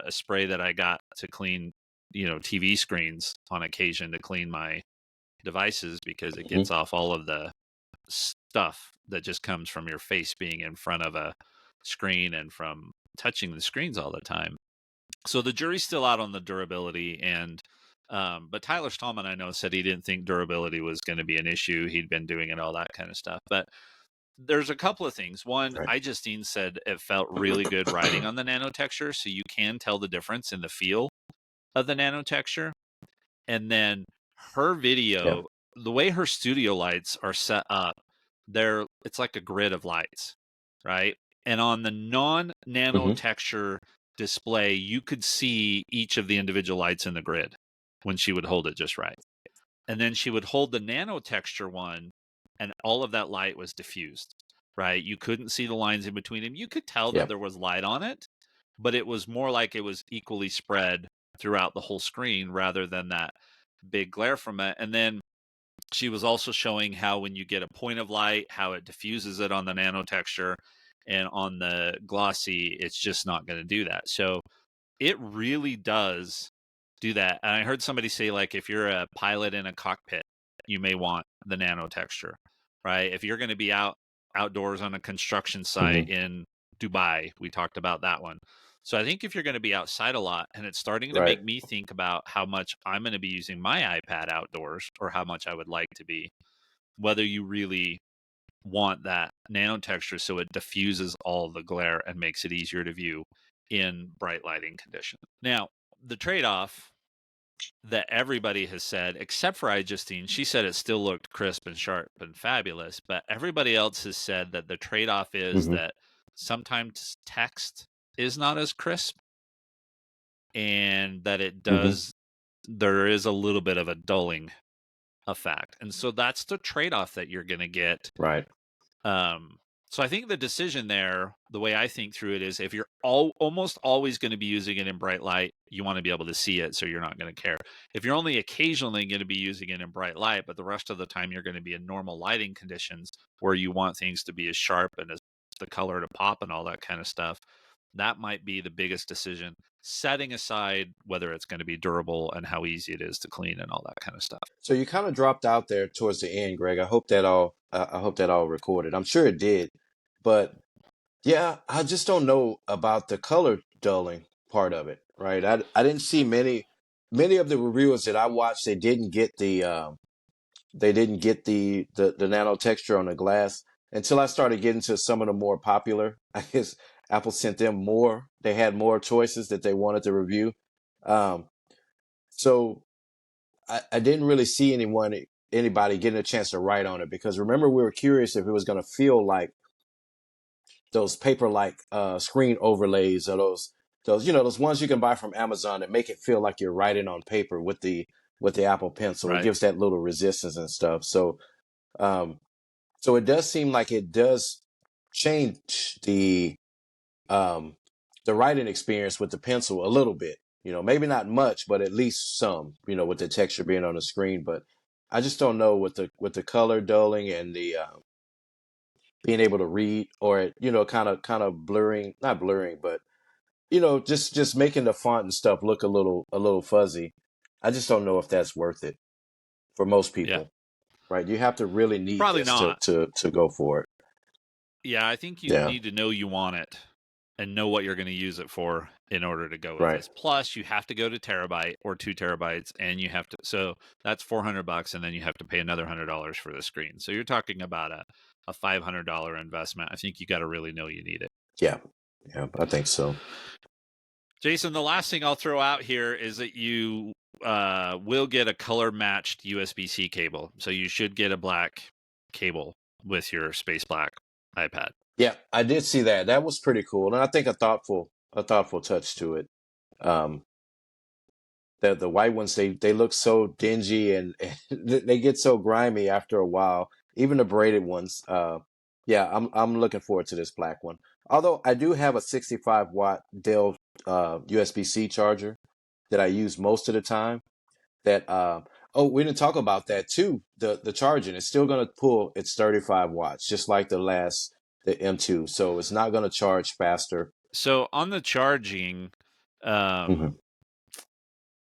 spray that I got to clean, TV screens on occasion to clean my devices because it Hmm. gets off all of the stuff that just comes from your face being in front of a screen and from touching the screens all the time. So the jury's still out on the durability, and but Tyler Stallman, I know, said he didn't think durability was going to be an issue. He'd been doing it, all that kind of stuff. But there's a couple of things. One, Right. iJustine said it felt really good riding on the nano texture, so you can tell the difference in the feel of the nano texture. And then her Yeah. video, the way her studio lights are set up, it's like a grid of lights, right? And on the non-nano Hmm. texture display, you could see each of the individual lights in the grid when she would hold it just right. And then she would hold the nano texture one, and all of that light was diffused, right? You couldn't see the lines in between them. You could tell that Yeah. there was light on it, but it was more like it was equally spread throughout the whole screen rather than that big glare from it. And then she was also showing how when you get a point of light, how it diffuses it on the nano texture, and on the glossy, it's just not going to do that. So it really does do that. And I heard somebody say, like, if you're a pilot in a cockpit, you may want the nano texture, right? If you're going to be outdoors on a construction Hmm. site in Dubai, we talked about that one. So I think if you're going to be outside a lot, and it's starting to Right. make me think about how much I'm going to be using my iPad outdoors, or how much I would like to be, whether you really want that nano texture so it diffuses all the glare and makes it easier to view in bright lighting conditions. Now, the trade-off that everybody has said, except for iJustine, she said it still looked crisp and sharp and fabulous, but everybody else has said that the trade-off is Hmm. that sometimes text is not as crisp, and that Hmm. there is a little bit of a dulling effect. And so that's the trade-off that you're going to get. Right. Um, so I think the decision there, the way I think through it, is if you're almost always going to be using it in bright light, you want to be able to see it, so you're not going to care. If you're only occasionally going to be using it in bright light, but the rest of the time you're going to be in normal lighting conditions where you want things to be as sharp and as the color to pop and all that kind of stuff, that might be the biggest decision, setting aside whether it's going to be durable and how easy it is to clean and all that kind of stuff. So you kind of dropped out there towards the end, Greg. I hope that all recorded. I'm sure it did, but yeah, I just don't know about the color dulling part of it. Right. I didn't see many of the reviewers that I watched. They didn't get the nano texture on the glass until I started getting to some of the more popular. I guess Apple sent them more. They had more choices that they wanted to review. Um, so I didn't really see anybody getting a chance to write on it because remember we were curious if it was going to feel like those paper like screen overlays or those ones you can buy from Amazon that make it feel like you're writing on paper with the Apple Pencil. It Right. gives that little resistance and stuff. So um, So it does seem like it does change um, the writing experience with the pencil a little bit. Maybe not much, but at least some. With the texture being on the screen. But I just don't know with the color dulling and the being able to read, or kind of blurring, not blurring, but just making the font and stuff look a little fuzzy. I just don't know if that's worth it for most Yeah, people, right? You have to really need probably this to not. to to go for it. Yeah, I think you Yeah, need to know you want it and know what you're going to use it for in order to go with right. this. Plus, you have to go to terabyte or 2 terabytes, and you have to. So that's $400, and then you have to pay another $100 for the screen. So you're talking about a $500 investment. I think you got to really know you need it. Yeah, yeah, I think so. Jason, the last thing I'll throw out here is that you will get a color matched USB-C cable. So you should get a black cable with your space black iPad. Yeah, I did see that. That was pretty cool, and I think a thoughtful touch to it. Um, the white ones, they look so dingy, and they get so grimy after a while. Even the braided ones. Yeah, I'm looking forward to this black one. Although I do have a 65-watt Dell USB-C charger that I use most of the time. That Oh, we didn't talk about that too. The charging is still going to pull its 35 watts, just like the M2. So it's not going to charge faster. So on the charging, Hmm.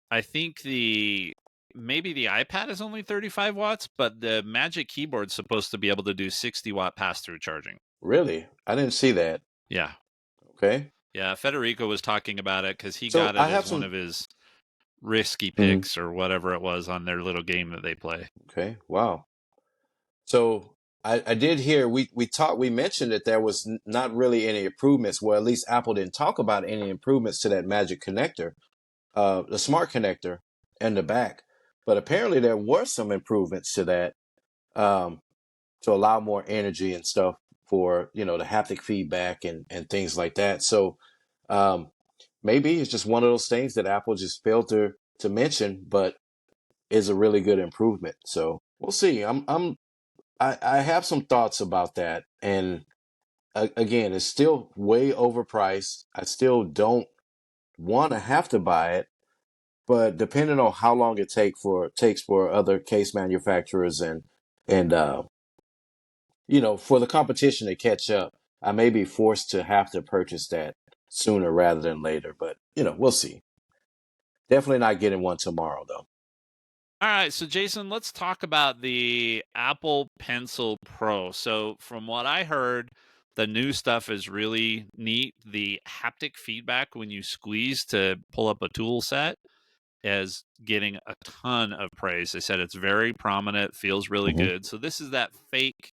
I think maybe the iPad is only 35 watts, but the Magic Keyboard's supposed to be able to do 60-watt pass-through charging. Really, I didn't see that. Yeah. Okay, Yeah, Federico was talking about it because he so got I it have as one some. of his risky Mhm. picks or whatever it was on their little game that they play. Okay, wow. So I did hear we mentioned that there was not really any improvements. Well, at least Apple didn't talk about any improvements to that Magic connector, the smart connector, and the back. But apparently there were some improvements to that. Um, to allow more energy and stuff for the haptic feedback and things like that. So um, maybe it's just one of those things that Apple just failed to mention, but is a really good improvement. So we'll see. I have some thoughts about that, and again, it's still way overpriced. I still don't want to have to buy it, but depending on how long it takes for other case manufacturers and for the competition to catch up, I may be forced to have to purchase that sooner rather than later. But we'll see. Definitely not getting one tomorrow, though. All right, so Jason, let's talk about the Apple Pencil Pro. So, from what I heard, the new stuff is really neat. The haptic feedback when you squeeze to pull up a tool set is getting a ton of praise. They said it's very prominent, feels really Hmm. good. So, this is that fake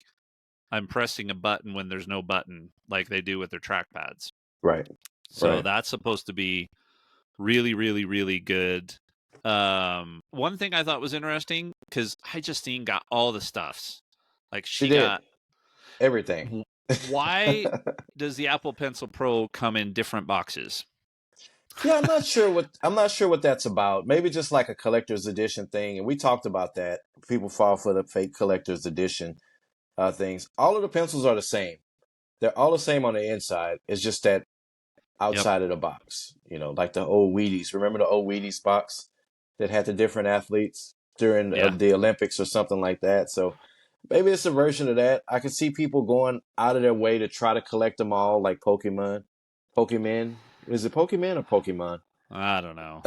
I'm pressing a button when there's no button like they do with their trackpads. Right, So, right. that's supposed to be really, really, really good. One thing I thought was interesting because Justine got all the stuffs. Like She she did got. everything. Why does the Apple Pencil Pro come in different boxes? Yeah, I'm not sure what that's about. Maybe just like a collector's edition thing. And we talked about that. People fall for the fake collector's edition things. All of the pencils are the same. They're all the same on the inside. It's just that Yep. outside of the box. Like the old Wheaties. Remember the old Wheaties box that had the different athletes during Yeah. the Olympics or something like that? So maybe it's a version of that. I can see people going out of their way to try to collect them all, like Pokemon. Pokemon. Is it Pokemon or Pokemon? I don't know.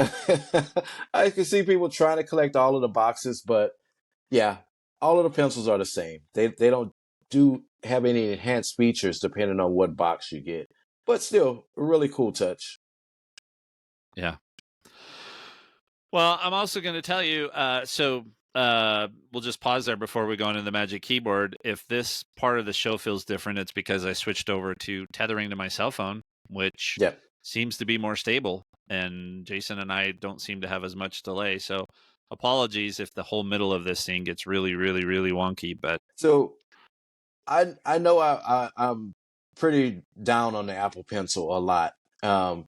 I can see people trying to collect all of the boxes, but yeah, all of the pencils are the same. They don't do have any enhanced features depending on what box you get. But still, a really cool touch. Yeah. Well, I'm also going to tell you. We'll just pause there before we go into the Magic Keyboard. If this part of the show feels different, it's because I switched over to tethering to my cell phone, which Yep. seems to be more stable. And Jason and I don't seem to have as much delay. So apologies if the whole middle of this thing gets really, really, really wonky. But So I know I'm pretty down on the Apple Pencil a lot. Um,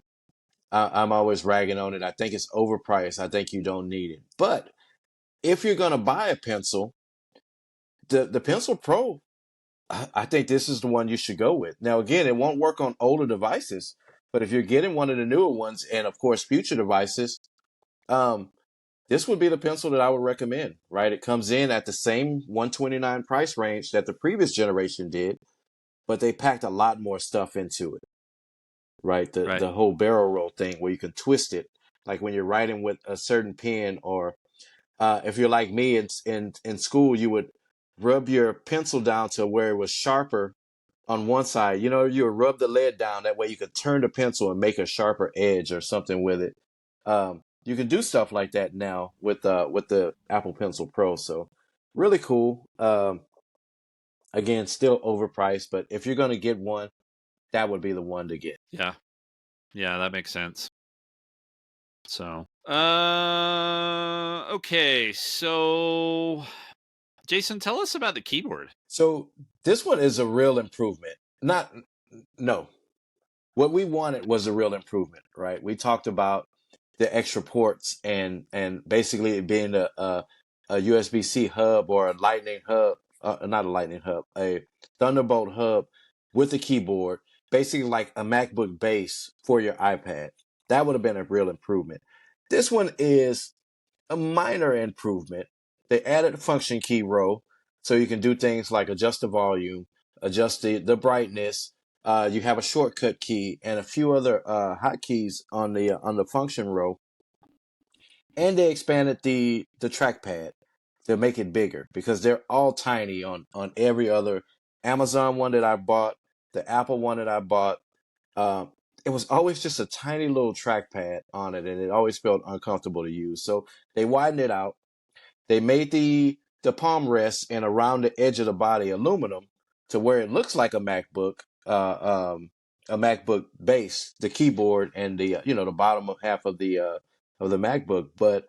I'm always ragging on it. I think it's overpriced. I think you don't need it. But if you're gonna buy a pencil, the Pencil Pro I think this is the one you should go with. Now, again, it won't work on older devices, but if you're getting one of the newer ones, and of course future devices, um, this would be the pencil that I would recommend. Right, it comes in at the same 129 price range that the previous generation did, but they packed a lot more stuff into it. Right, the Right. the whole barrel roll thing where you can twist it, like when you're writing with a certain pen, or if you're like me in school, you would rub your pencil down to where it was sharper on one side. You would rub the lead down that way you could turn the pencil and make a sharper edge or something with it. You can do stuff like that now with the Apple Pencil Pro. So really cool. Again, still overpriced, but if you're gonna get one, that would be the one to get. Yeah. Yeah, that makes sense. So, okay. So, Jason, tell us about the keyboard. So this one is a real improvement. Not no. What we wanted was a real improvement, right? We talked about the extra ports and basically it being a USB-C hub or a Lightning hub, not a Lightning hub, a Thunderbolt hub with a keyboard, basically like a MacBook base for your iPad. That would have been a real improvement. This one is a minor improvement. They added a function key row so you can do things like adjust the volume, adjust the brightness. You have a shortcut key and a few other hotkeys on the function row, and they expanded the trackpad to make it bigger because they're all tiny on every other Amazon one that I bought, the Apple one that I bought. Um, it was always just a tiny little trackpad on it, and it always felt uncomfortable to use. So they widened it out. They made the palm rest and around the edge of the body aluminum to where it looks like a MacBook base, the keyboard and the bottom of half of the MacBook. But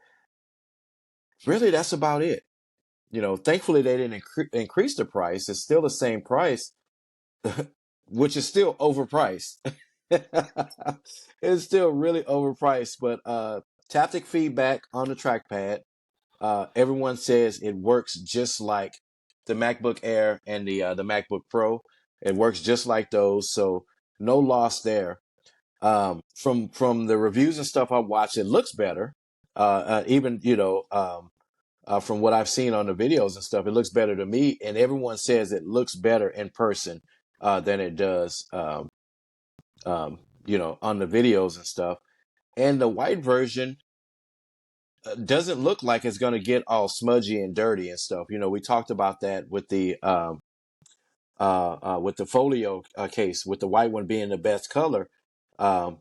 really, that's about it. Thankfully they didn't increase the price. It's still the same price, which is still overpriced. It's still really overpriced, but taptic feedback on the trackpad. Everyone says it works just like the MacBook Air and the MacBook Pro. It works just like those, so no loss there. From the reviews and stuff I watched, it looks better. Even from what I've seen on the videos and stuff, it looks better to me. And everyone says it looks better in person than it does, on the videos and stuff. And the white version doesn't look like it's going to get all smudgy and dirty and stuff. We talked about that with the folio case, with the white one being the best color. Um,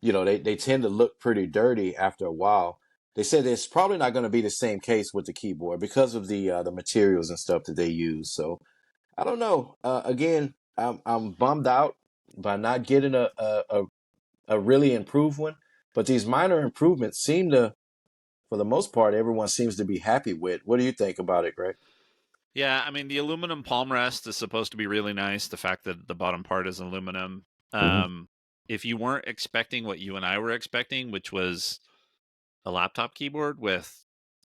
they tend to look pretty dirty after a while. They said it's probably not going to be the same case with the keyboard because of the materials and stuff that they use. So I don't know. Again, I'm bummed out by not getting a really improved one, but these minor improvements seem to, for the most part, everyone seems to be happy with. What do you think about it, Greg? Yeah, I mean, the aluminum palm rest is supposed to be really nice. The fact that the bottom part is aluminum. Hmm. If you weren't expecting what you and I were expecting, which was a laptop keyboard with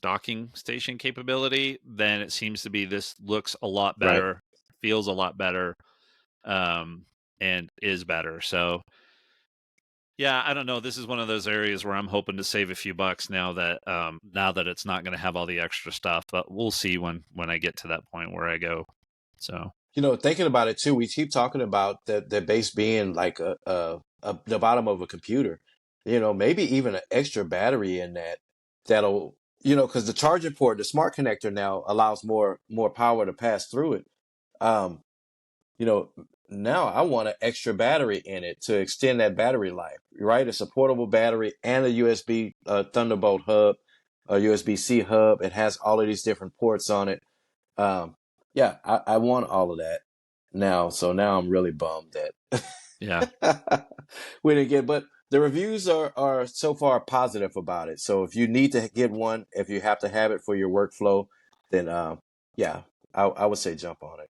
docking station capability, then it seems to be this looks a lot Right. better, feels a lot better, and is better. So yeah, I don't know. This is one of those areas where I'm hoping to save a few bucks now that it's not going to have all the extra stuff. But we'll see when I get to that point where I go. So Thinking about it too, we keep talking about the base being like the bottom of a computer. Maybe even an extra battery in that'll because the charging port, the smart connector now allows more power to pass through it. Um, you know, Now I want an extra battery in it to extend that battery life. Right, it's a portable battery and a USB Thunderbolt hub, a USB-C hub. It has all of these different ports on it. Um, yeah, I want all of that now. So now I'm really bummed yeah, that we didn't get. But the reviews are so far positive about it. So if you need to get one, if you have to have it for your workflow, then yeah, I would say jump on it.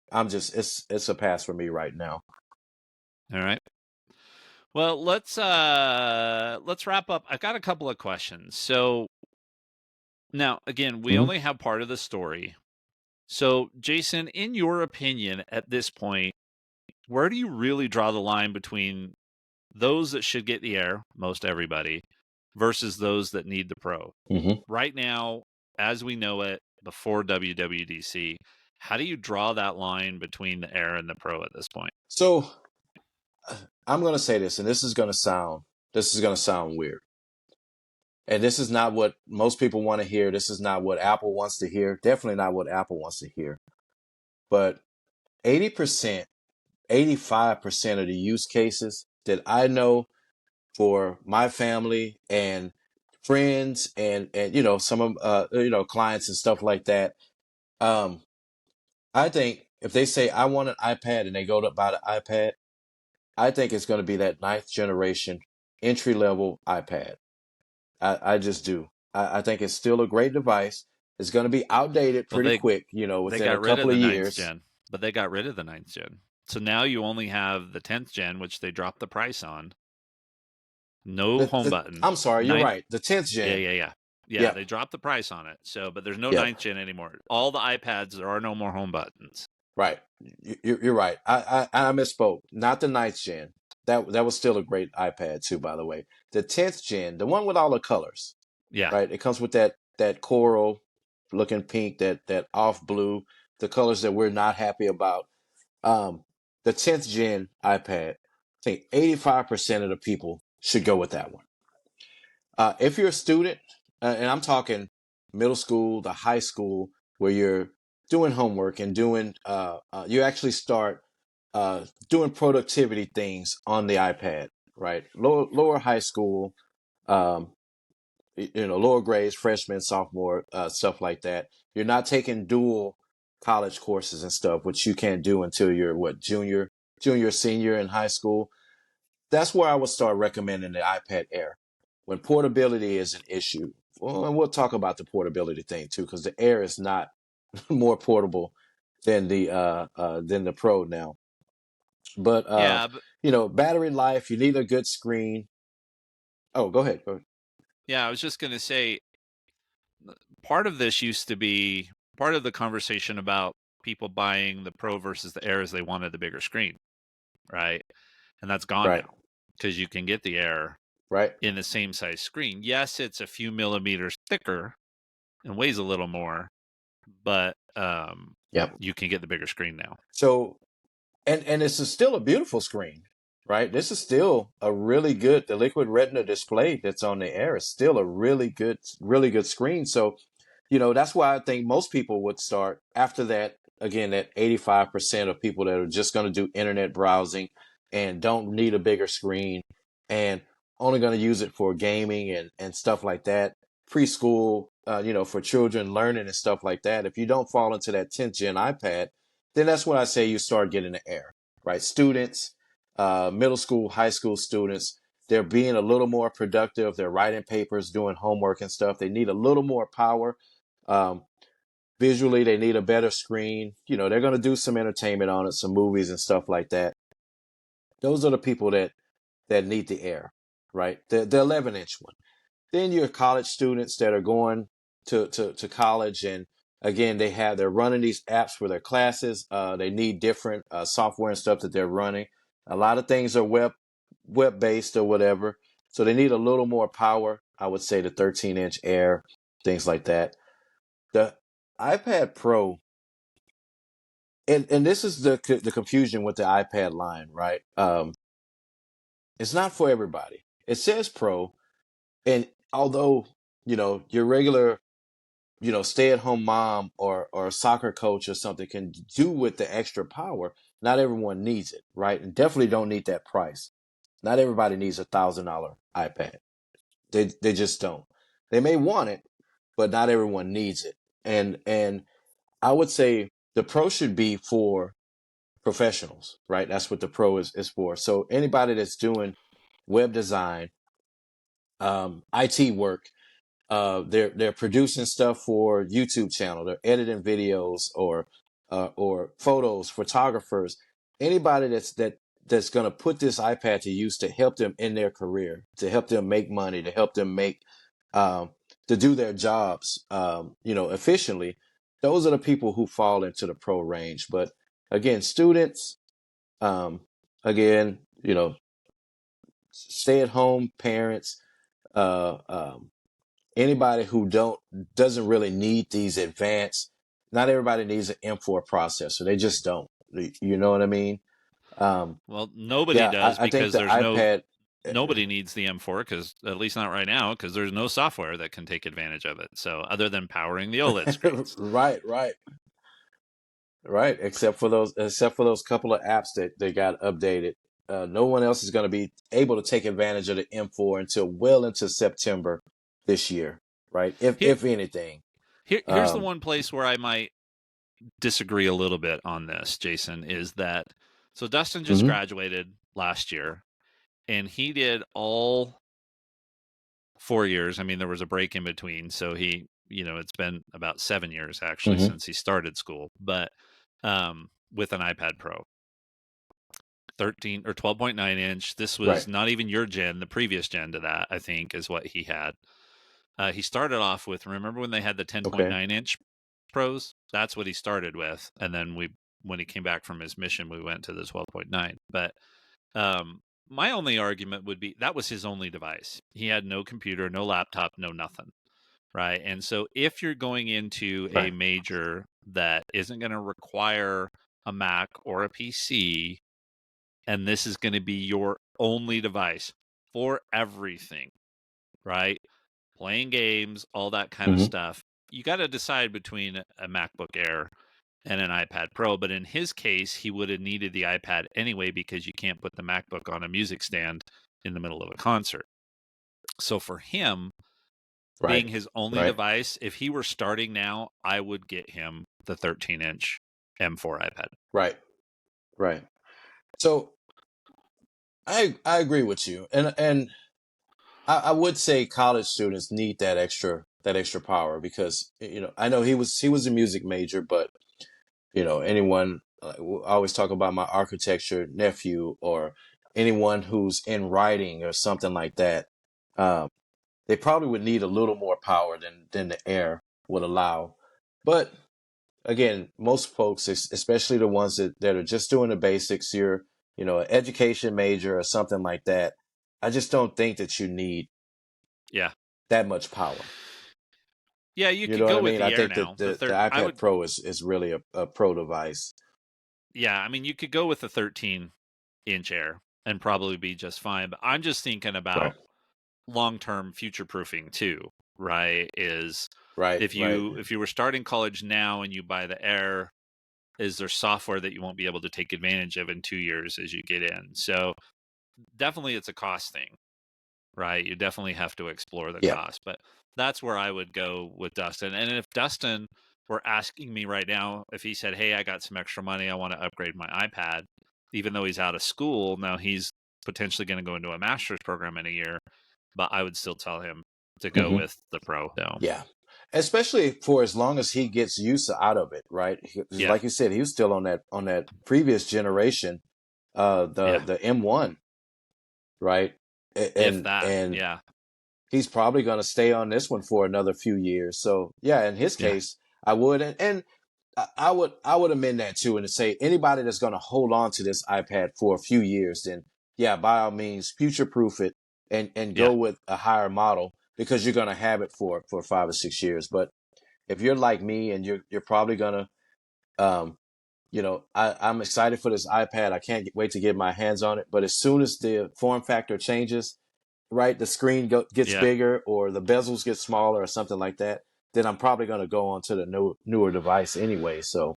It's a pass for me right now. all right. Well, let's wrap up. I've got a couple of questions. So now, again, we Hmm. only have part of the story. So, Jason, in your opinion, at this point, where do you really draw the line between those that should get the Air, most everybody, versus those that need the Pro? Hmm. Right now, as we know it, before WWDC, how do you draw that line between the Air and the Pro at this point? So I'm going to say this, and this is going to sound weird. And this is not what most people want to hear. This is not what Apple wants to hear. Definitely not what Apple wants to hear. But 80%, 85% of the use cases that I know for my family and friends and some of clients and stuff like that, um I think if they say I want an iPad and they go to buy the iPad, I think it's going to be that ninth generation entry level iPad. I just do. I think it's still a great device. It's going to be outdated Well, pretty quick, they within a got rid of couple the of ninth years. gen, but they got rid of the ninth gen. So now you only have the 10th gen, which they dropped the price on. No home button. I'm sorry, you're Ninth, right. The 10th yeah, gen. yeah, yeah. Yeah, Yep. they dropped the price on it. So, but there's no Yep. ninth gen anymore. All the iPads, there are no more home buttons. Right. You're right. I misspoke. Not the ninth gen. That was still a great iPad too, by the way. The 10th gen, the one with all the colors, Yeah. right? It comes with that coral looking pink, that off blue, the colors that we're not happy about. Um, the 10th gen iPad, I think 85% of the people should go with that one. If you're a student, and I'm talking middle school to high school, where you're doing homework and you actually start doing productivity things on the iPad, right? Lower high school, um, lower grades, freshman, sophomore, stuff like that. You're not taking dual college courses and stuff, which you can't do until you're junior, senior in high school. That's where I would start recommending the iPad Air when portability is an issue. Well, and we'll talk about the portability thing too, because the Air is not more portable than the Pro now. But Yeah, but battery life, you need a good screen. Oh, go ahead. Go ahead. yeah, I was just going to say part of this used to be part of the conversation about people buying the Pro versus the Air is they wanted the bigger screen, right? And that's gone Right, now because you can get the Air right. in the same size screen. Yes, it's a few millimeters thicker and weighs a little more, but Yep. you can get the bigger screen now. So, and this is still a beautiful screen, right? This is still a really good. The Liquid Retina display that's on the Air is still a really good screen. So, that's why I think most people would start after that. Again, that 85% of people that are just going to do internet browsing and don't need a bigger screen and only going to use it for gaming and stuff like that. Preschool, for children learning and stuff like that. If you don't fall into that 10th gen iPad, then that's when I say you start getting the Air, right? Students, middle school, high school students, they're being a little more productive. They're writing papers, doing homework and stuff. They need a little more power. Um, Visually, they need a better screen. They're going to do some entertainment on it, some movies and stuff like that. Those are the people that need the Air, right? The 11-inch one. Then your college students that are going to college, and again, they're running these apps for their classes. They need different software and stuff that they're running. A lot of things are web based or whatever, so they need a little more power. I would say the 13-inch Air, things like that. The iPad Pro, and this is the confusion with the iPad line, right? It's not for everybody. It says Pro, and although your regular stay-at-home mom or a soccer coach or something can do with the extra power, not everyone needs it, right? And definitely don't need that price. Not everybody needs $1,000 iPad. They just don't. They may want it, but not everyone needs it. And I would say the Pro should be for professionals, right? That's what the Pro is for. So anybody that's doing web design, IT work, they're producing stuff for YouTube channel. They're editing videos or photos, photographers. Anybody that's going to put this iPad to use to help them in their career, to help them make money, to help them make um, to do their jobs, efficiently. those are the people who fall into the pro range. But again, students, um, again, stay at home parents, uh, um, anybody who doesn't really need these advanced. Not everybody needs an M4 processor. They just don't. You know what I mean? Um, Well, nobody yeah, does I think because the there's iPad. nobody needs the M4 because at least not right now because there's no software that can take advantage of it. So other than powering the OLED screens. Right, right, right. Except for those couple of apps that they got updated. No one else is going to be able to take advantage of the M4 until well into September this year, right? If Here, if anything. here's the Um, one place where I might disagree a little bit on this, Jason, is that so Dustin just mhm. graduated last year and he did all 4 years. I mean, there was a break in between. So it's been about 7 years actually Mhm. since he started school, but with an iPad Pro. 13 or 12.9 inch. This Right. was not even your gen, the previous gen to that, I think, is what he had. He started off with, remember when they had the Okay. 10.9 inch pros? That's what he started with. And then when he came back from his mission, we went to the 12.9. But my only argument would be that was his only device. He had no computer, no laptop, no nothing. Right. And so if you're going into a Right. major that isn't going to require a Mac or a PC, and this is going to be your only device for everything, right? Playing games, all that kind of Mhm. stuff. You got to decide between a MacBook Air and an iPad Pro. But in his case, he would have needed the iPad anyway because you can't put the MacBook on a music stand in the middle of a concert. So for him, Right. being his only Right. device, if he were starting now, I would get him the 13-inch M4 iPad. Right. Right. So I agree with you, and I would say college students need that extra power because I know he was a music major, but anyone I always talk about my architecture nephew or anyone who's in writing or something like that. Um, they probably would need a little more power than the air would allow, but again, most folks, especially the ones that are just doing the basics, you're, an education major or something like that. I just don't think that you need Yeah. that much power. Yeah, you You could know what go I with mean? I the Air think that now. the I iPad would Pro is really a pro device. Yeah, I mean, you could go with the 13-inch Air and probably be just fine. But I'm just thinking Right. about long-term future proofing too, right? Is Right. if Right. you were starting college now and you buy the Air, is there software that you won't be able to take advantage of in 2 years as you get in? So definitely it's a cost thing, right? You definitely have to explore the Yeah. cost, but that's where I would go with Dustin. And if Dustin were asking me right now, if he said, "Hey, I got some extra money, I want to upgrade my iPad," even though he's out of school now, he's potentially going to go into a master's program in a year, but I would still tell him to go Hmm. with the Pro. So Yeah. Especially for as long as he gets use out of it, right? yeah, Like you said, he was still on that previous generation, the yeah, the M1, right? if And that, and yeah, he's probably going to stay on this one for another few years. So yeah, in his yeah, case, I would, and I would amend that too, and to say anybody that's going to hold on to this iPad for a few years, then yeah, by all means, future proof it and yeah, go with a higher model because you're going to have it for 5 or 6 years. But if you're like me and you're probably going to, I'm excited for this iPad. I can't wait to get my hands on it. But as soon as the form factor changes, right, the screen gets yeah. bigger or the bezels get smaller or something like that, then I'm probably going to go on to the newer device anyway. So,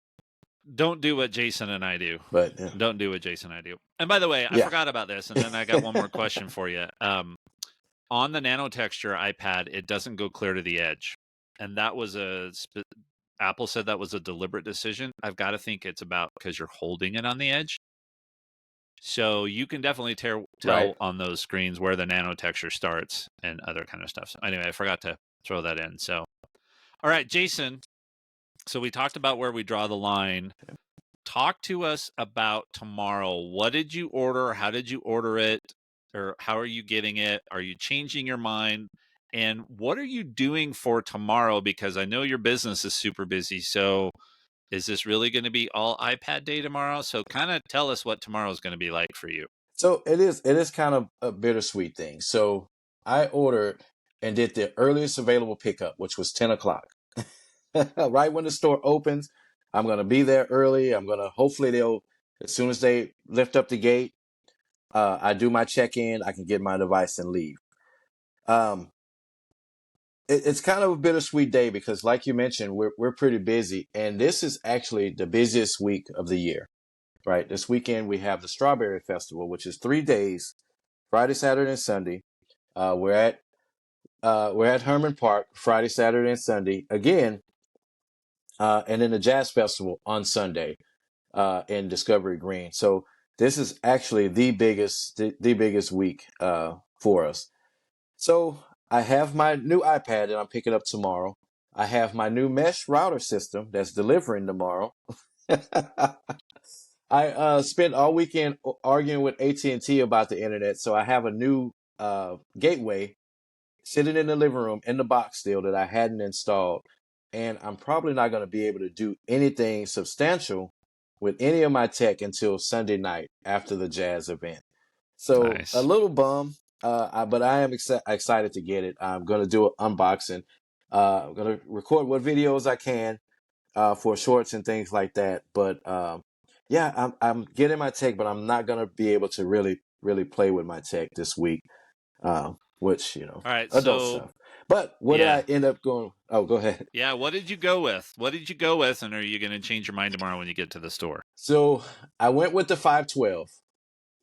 Don't do what Jason and I do. but Don't do what Jason and I do. And by the way, I yeah, forgot about this, and then I got one more question for you. On the nano texture iPad, it doesn't go clear to the edge, and that was Apple said that was a deliberate decision. I've got to think it's about because you're holding it on the edge, so you can definitely right. tell on those screens where the nano texture starts and other kind of stuff. So anyway, I forgot to throw that in. So all right, Jason. So we talked about where we draw the line. Talk to us about tomorrow. What did you order? How did you order it? Or how are you getting it? Are you changing your mind? And what are you doing for tomorrow? Because I know your business is super busy. So is this really going to be all iPad day tomorrow? So kind of tell us what tomorrow is going to be like for you. So it is kind of a bittersweet thing. So I ordered and did the earliest available pickup, which was 10 o'clock. Right when the store opens, I'm gonna be there early. I'm gonna hopefully they'll as soon as they lift up the gate, I do my check-in, I can get my device and leave. Um, it's kind of a bittersweet day because, like you mentioned, we're pretty busy, and this is actually the busiest week of the year. Right, this weekend we have the Strawberry Festival, which is 3 days, Friday, Saturday, and Sunday. Uh, we're at we're at Herman Park Friday, Saturday, and Sunday again, and then the Jazz Festival on Sunday in Discovery Green. So this is actually the biggest week for us. So I have my new iPad that I'm picking up tomorrow. I have my new mesh router system that's delivering tomorrow. I spent all weekend arguing with AT&T about the internet, so I have a new gateway sitting in the living room in the box still that I hadn't installed. And I'm probably not going to be able to do anything substantial with any of my tech until Sunday night after the jazz event. So a Nice. little bum, but I am excited to get it. I'm going to do an unboxing. I'm going to record what videos I can for shorts and things like that. But yeah, I'm getting my tech, but I'm not going to be able to really play with my tech this week, which All right. adult So, stuff. But what did I yeah. end up going? Oh, go ahead. Yeah. What did you go with? What did you go with? And are you going to change your mind tomorrow when you get to the store? So I went with the 512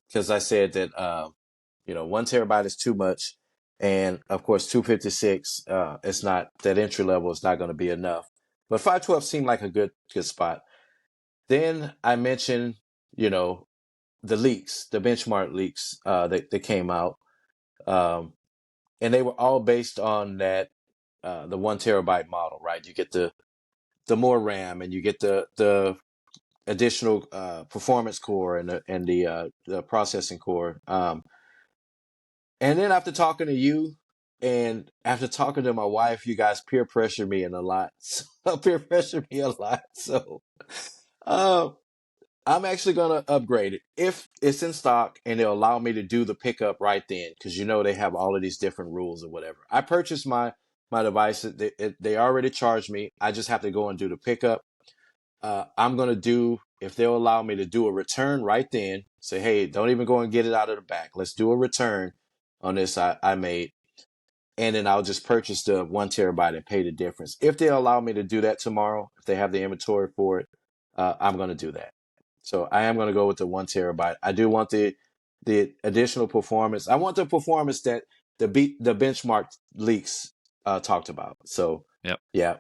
because I said that 1 terabyte is too much, and of course 256 it's not that entry level is not going to be enough. But 512 seemed like a good spot. Then I mentioned you know the leaks, the benchmark leaks that came out, um, and they were all based on that the 1 terabyte model, right? You get the more RAM, and you get the additional performance core and the processing core. And then after talking to you and after talking to my wife, you guys peer pressured me in a lot. Peer pressured me a lot. So uh, I'm actually going to upgrade it if it's in stock and they'll allow me to do the pickup right then, because they have all of these different rules or whatever. I purchased my device. They already charged me. I just have to go and do the pickup. I'm going to do, if they'll allow me to do a return right then, say, hey, don't even go and get it out of the back. Let's do a return on this I made. And then I'll just purchase the 1 terabyte and pay the difference. If they allow me to do that tomorrow, if they have the inventory for it, I'm going to do that. So I am going to go with the 1 terabyte. I do want the additional performance. I want the performance that the benchmark leaks talked about. So Yep. yeah,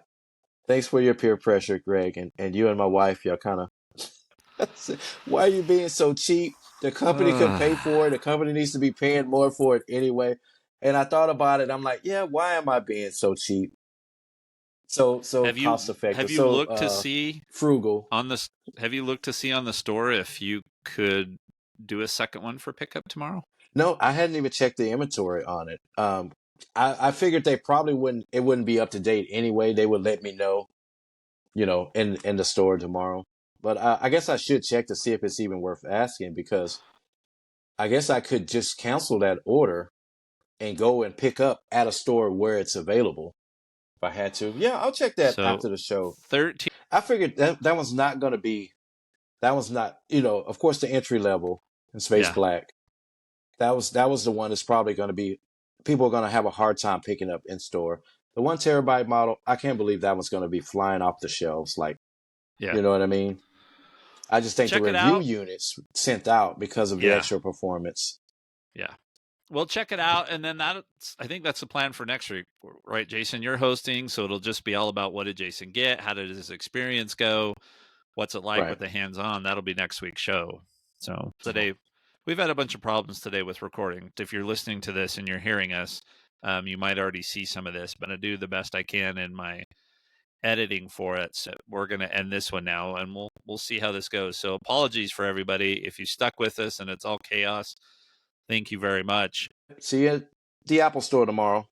thanks for your peer pressure, Greg, and you and my wife. Y'all kind of, why are you being so cheap? The company could pay for it. The company needs to be paying more for it anyway. And I thought about it. I'm like, yeah, why am I being so cheap? So have cost you effective, have you so looked to see frugal. on this? Have you looked to see on the store if you could do a second one for pickup tomorrow? No, I hadn't even checked the inventory on it. I figured they probably wouldn't. It wouldn't be up to date anyway. They would let me know, in the store tomorrow. But I guess I should check to see if it's even worth asking, because I guess I could just cancel that order and go and pick up at a store where it's available if I had to. Yeah, I'll check that So after the show. 13. I figured that was not going to be. That was not, of course, the entry level in Space Yeah. Black. That was the one that's probably going to be, people are going to have a hard time picking up in store. The 1 terabyte model, I can't believe that one's going to be flying off the shelves. Like, Yeah. you know what I mean? I just think the Check it review out. units sent out because of the Yeah. extra performance. Yeah. Well, check it out, and then I think that's the plan for next week, right, Jason? You're hosting, so it'll just be all about what did Jason get, how did his experience go, what's it like Right. with the hands-on. That'll be next week's show. So Uh-huh. today, we've had a bunch of problems today with recording. If you're listening to this and you're hearing us, you might already see some of this, but I do the best I can in my editing for it. So we're going to end this one now, and we'll see how this goes. So apologies for everybody if you stuck with us and it's all chaos. Thank you very much. See you at the Apple Store tomorrow.